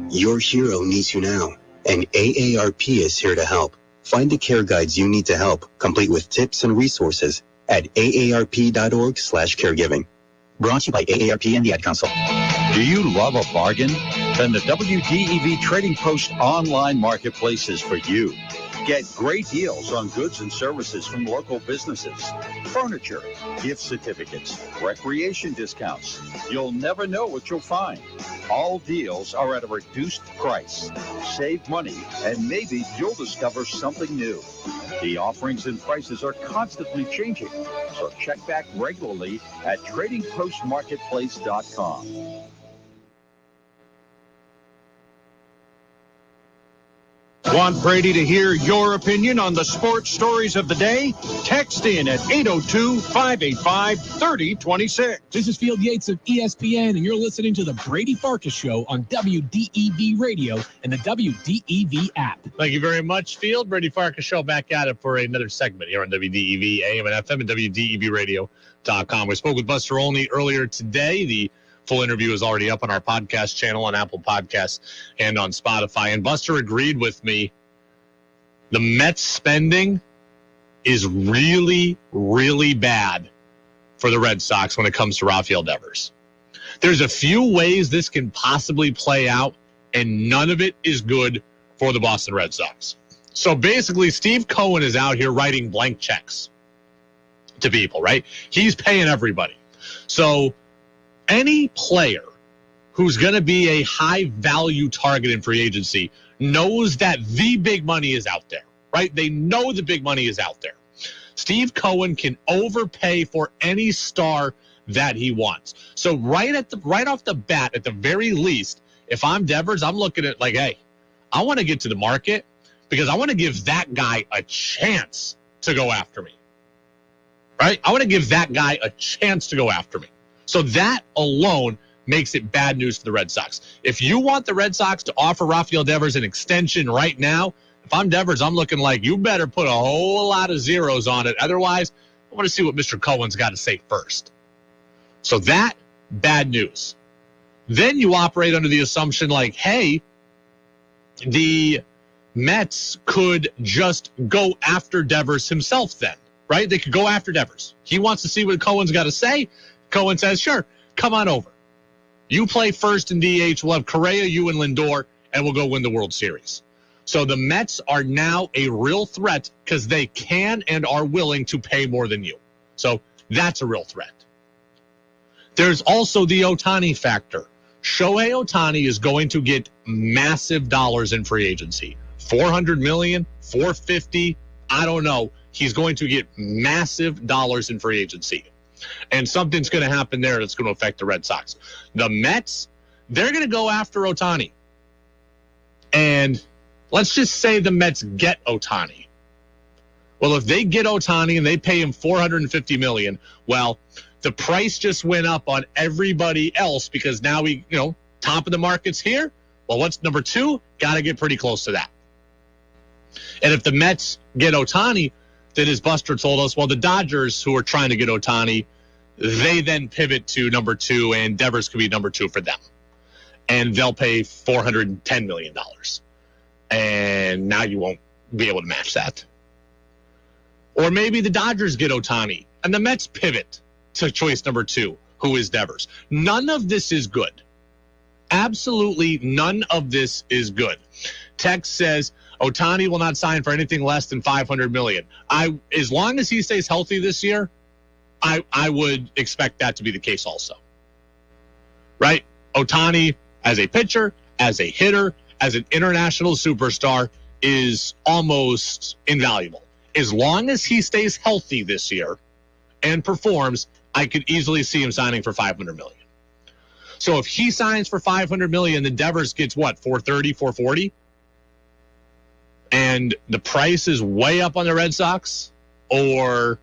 Speaker 19: Your hero needs you now, and AARP is here to help. Find the care guides you need to help, complete with tips and resources at aarp.org/caregiving. Brought to you by AARP and the Ad Council.
Speaker 21: Do you love a bargain? Then the WDEV Trading Post online marketplace is for you. Get great deals on goods and services from local businesses, furniture, gift certificates, recreation discounts. You'll never know what you'll find. All deals are at a reduced price. Save money, and maybe you'll discover something new. The offerings and prices are constantly changing, so check back regularly at tradingpostmarketplace.com.
Speaker 24: Want Brady to hear your opinion on the sports stories of the day? Text in at 802-585-3026.
Speaker 20: This is Field Yates of ESPN, and you're listening to the Brady Farkas Show on WDEV Radio and the WDEV app.
Speaker 3: Thank you very much, Field. Brady Farkas Show back at it for another segment here on WDEV, AM and FM, and WDEVradio.com. We spoke with Buster Olney earlier today. The full interview is already up on our podcast channel on Apple Podcasts and on Spotify. And Buster agreed with me. The Mets spending is really, really bad for the Red Sox when it comes to Rafael Devers. There's a few ways this can possibly play out, and none of it is good for the Boston Red Sox. So basically, Steve Cohen is out here writing blank checks to people, right? He's paying everybody. So any player who's going to be a high-value target in free agency knows that the big money is out there, right? They know the big money is out there. Steve Cohen can overpay for any star that he wants. So right off the bat, at the very least, if I'm Devers, I'm looking at like, hey, I want to get to the market because I want to give that guy a chance to go after me, right? I want to give that guy a chance to go after me. So that alone makes it bad news for the Red Sox. If you want the Red Sox to offer Rafael Devers an extension right now, if I'm Devers, I'm looking like you better put a whole lot of zeros on it. Otherwise, I want to see what Mr. Cohen's got to say first. So that, bad news. Then you operate under the assumption like, hey, the Mets could just go after Devers himself then, right? They could go after Devers. He wants to see what Cohen's got to say. Cohen says, sure, come on over. You play first in DH. We'll have Correa, you, and Lindor, and we'll go win the World Series. So the Mets are now a real threat because they can and are willing to pay more than you. So that's a real threat. There's also the Ohtani factor. Shohei Ohtani is going to get massive dollars in free agency. $400 million, $450, I don't know. He's going to get massive dollars in free agency. And something's going to happen there that's going to affect the Red Sox. The Mets, they're going to go after Ohtani. And let's just say the Mets get Ohtani. Well, if they get Ohtani and they pay him $450 million, well, the price just went up on everybody else because now we, top of the market's here. Well, what's number two? Got to get pretty close to that. And if the Mets get Ohtani, then as Buster told us, well, the Dodgers, who are trying to get Ohtani, they then pivot to number two, and Devers could be number two for them. And they'll pay $410 million. And now you won't be able to match that. Or maybe the Dodgers get Ohtani, and the Mets pivot to choice number two, who is Devers. None of this is good. Absolutely none of this is good. Text says, Ohtani will not sign for anything less than $500 million. As long as he stays healthy this year, I would expect that to be the case also. Right? Ohtani, as a pitcher, as a hitter, as an international superstar, is almost invaluable. As long as he stays healthy this year and performs, I could easily see him signing for $500 million. So if he signs for $500 million, then Devers gets what, $430, $440? and the price is way up on the Red Sox, or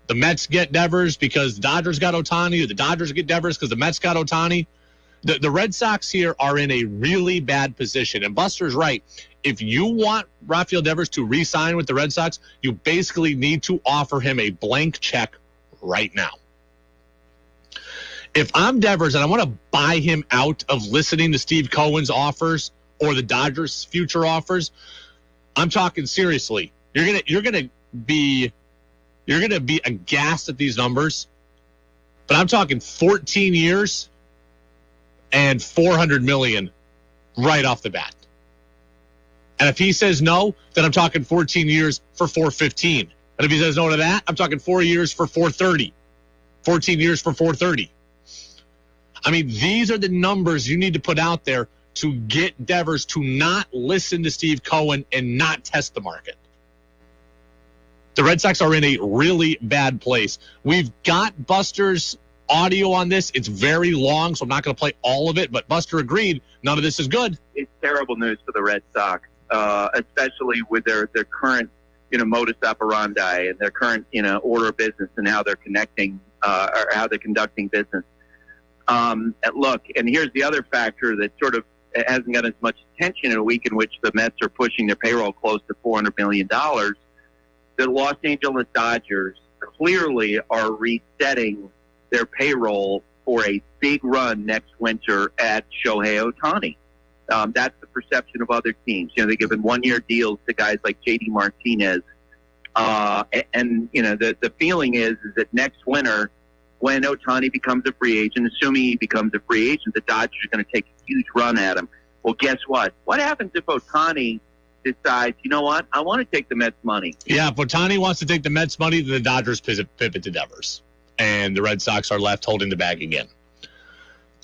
Speaker 3: the Mets get Devers because the Dodgers got Ohtani, or the Dodgers get Devers because the Mets got Ohtani. The Red Sox here are in a really bad position. And Buster's right. If you want Rafael Devers to re-sign with the Red Sox, you basically need to offer him a blank check right now. If I'm Devers and I want to buy him out of listening to Steve Cohen's offers or the Dodgers' future offers, I'm talking seriously. You're gonna be aghast at these numbers, but I'm talking 14 years and $400 million right off the bat. And if he says no, then I'm talking 14 years for $415. And if he says no to that, I'm talking 4 years for $430. 14 years for $430. I mean, these are the numbers you need to put out there to get Devers to not listen to Steve Cohen and not test the market. The Red Sox are in a really bad place. We've got Buster's audio on this. It's very long, so I'm not going to play all of it, but Buster agreed none of this is good.
Speaker 2: It's terrible news for the Red Sox, especially with their current, modus operandi and their current, order of business and how they're connecting or how they're conducting business. Look, and here's the other factor that sort of hasn't got as much attention in a week in which the Mets are pushing their payroll close to $400 million. The Los Angeles Dodgers clearly are resetting their payroll for a big run next winter at Shohei Ohtani. That's the perception of other teams. They're giving one-year deals to guys like J.D. Martinez. The feeling is that next winter, when Ohtani becomes a free agent, assuming he becomes a free agent, the Dodgers are going to take a huge run at him. Well, guess what? What happens if Ohtani decides, you know what, I want to take the Mets money?
Speaker 3: Yeah, if Ohtani wants to take the Mets money, then the Dodgers pivot to Devers. And the Red Sox are left holding the bag again.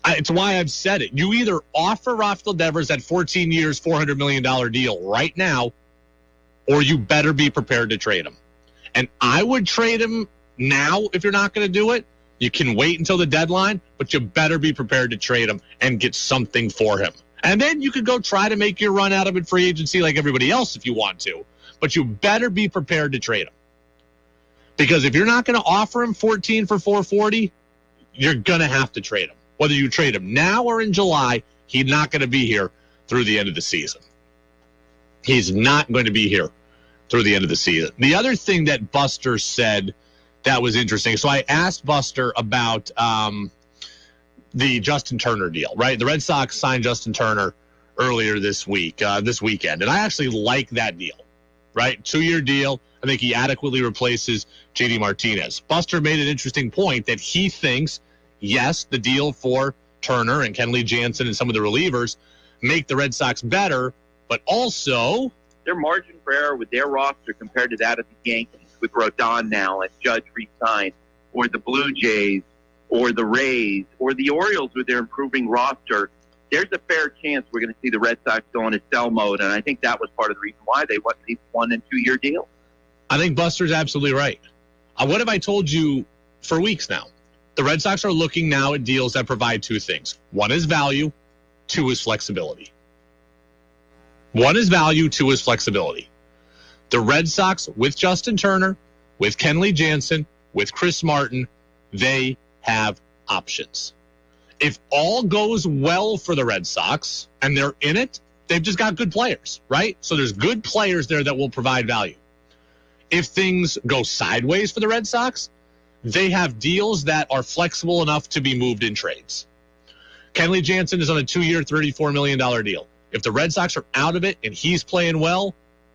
Speaker 3: It's why I've said it. You either offer Rafael Devers that 14 years, $400 million deal right now, or you better be prepared to trade him. And I would trade him now if you're not going to do it. You can wait until the deadline, but you better be prepared to trade him and get something for him. And then you could go try to make your run out of it free agency like everybody else if you want to. But you better be prepared to trade him. Because if you're not going to offer him 14 for $440, you're going to have to trade him. Whether you trade him now or in July, he's not going to be here through the end of the season. He's not going to be here through the end of the season. The other thing that Buster said that was interesting. So I asked Buster about the Justin Turner deal, right? The Red Sox signed Justin Turner earlier this weekend. And I actually like that deal, right? 2-year deal. I think he adequately replaces J.D. Martinez. Buster made an interesting point that he thinks, yes, the deal for Turner and Kenley Jansen and some of the relievers make the Red Sox better, but also
Speaker 2: their margin for error with their roster compared to that of the Yankees with Rodon now and Judge re-signed, or the Blue Jays, or the Rays, or the Orioles with their improving roster, there's a fair chance we're going to see the Red Sox go into sell mode, and I think that was part of the reason why they won these 1- and 2-year deals.
Speaker 3: I think Buster's absolutely right. What have I told you for weeks now? The Red Sox are looking now at deals that provide two things. One is value, two is flexibility. One is value, two is flexibility. The Red Sox, with Justin Turner, with Kenley Jansen, with Chris Martin, they have options. If all goes well for the Red Sox and they're in it, they've just got good players, right? So there's good players there that will provide value. If things go sideways for the Red Sox, they have deals that are flexible enough to be moved in trades. Kenley Jansen is on a 2-year, $34 million deal. If the Red Sox are out of it and he's playing well,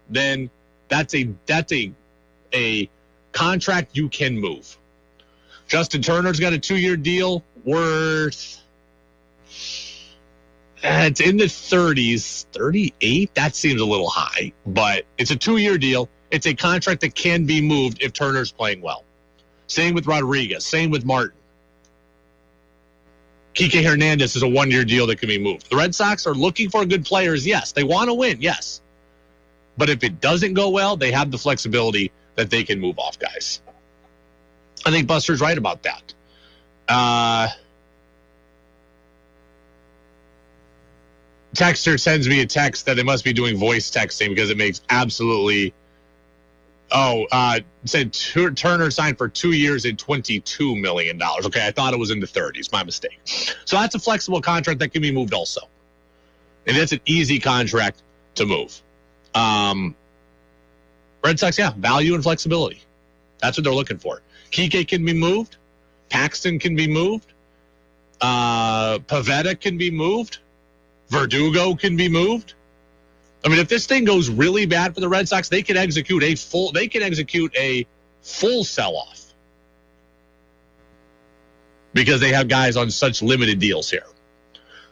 Speaker 3: then that's a contract you can move. Justin Turner's got a 2-year deal worth, it's in the 30s, 38. That seems a little high, but it's a 2-year deal. It's a contract that can be moved if Turner's playing well. Same with Rodriguez. Same with Martin. Kike Hernandez is a 1-year deal that can be moved. The Red Sox are looking for good players, yes. They want to win, yes. But if it doesn't go well, they have the flexibility that they can move off guys. I think Buster's right about that. texter sends me a text that they must be doing voice texting because it makes absolutely... said Turner signed for 2 years and $22 million. Okay, I thought it was in the 30s. My mistake. So that's a flexible contract that can be moved also. And that's an easy contract to move. Red Sox, value and flexibility. That's what they're looking for. Kike can be moved. Paxton can be moved. Pavetta can be moved. Verdugo can be moved. I mean, if this thing goes really bad for the Red Sox, they can execute a full sell-off because they have guys on such limited deals here.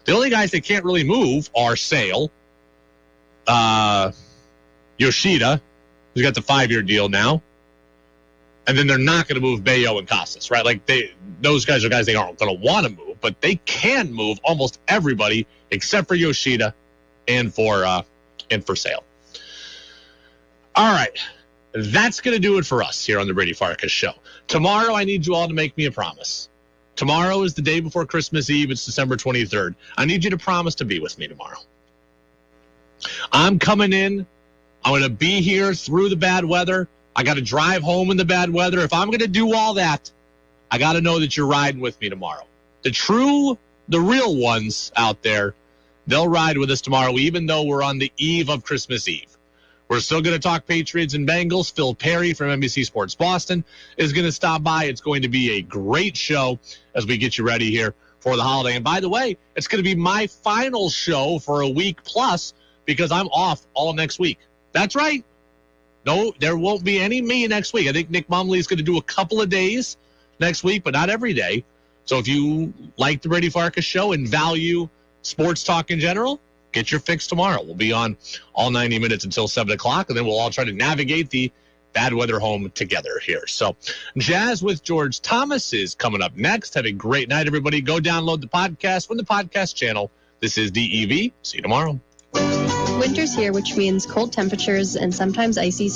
Speaker 3: The only guys they can't really move are Sale, Yoshida, who's got the 5-year deal now, and then they're not going to move Bayo and Casas, right? Like those guys are guys they aren't going to want to move, but they can move almost everybody except for Yoshida and for Sale. All right. That's going to do it for us here on the Brady Farkas Show. Tomorrow, I need you all to make me a promise. Tomorrow is the day before Christmas Eve. It's December 23rd. I need you to promise to be with me tomorrow. I'm coming in. I'm going to be here through the bad weather. I got to drive home in the bad weather. If I'm going to do all that, I got to know that you're riding with me tomorrow. The real ones out there, they'll ride with us tomorrow, even though we're on the eve of Christmas Eve. We're still going to talk Patriots and Bengals. Phil Perry from NBC Sports Boston is going to stop by. It's going to be a great show as we get you ready here for the holiday. And by the way, it's going to be my final show for a week plus because I'm off all next week. That's right. No, there won't be any me next week. I think Nick Mumley is going to do a couple of days next week, but not every day. So if you like the Brady Farkas Show and value sports talk in general, get your fix tomorrow. We'll be on all 90 minutes until 7 o'clock, and then we'll all try to navigate the bad weather home together here. So Jazz with George Thomas is coming up next. Have a great night, everybody. Go download the podcast from the podcast channel. This is DEV. See you tomorrow.
Speaker 4: Winter's here, which means cold temperatures and sometimes icy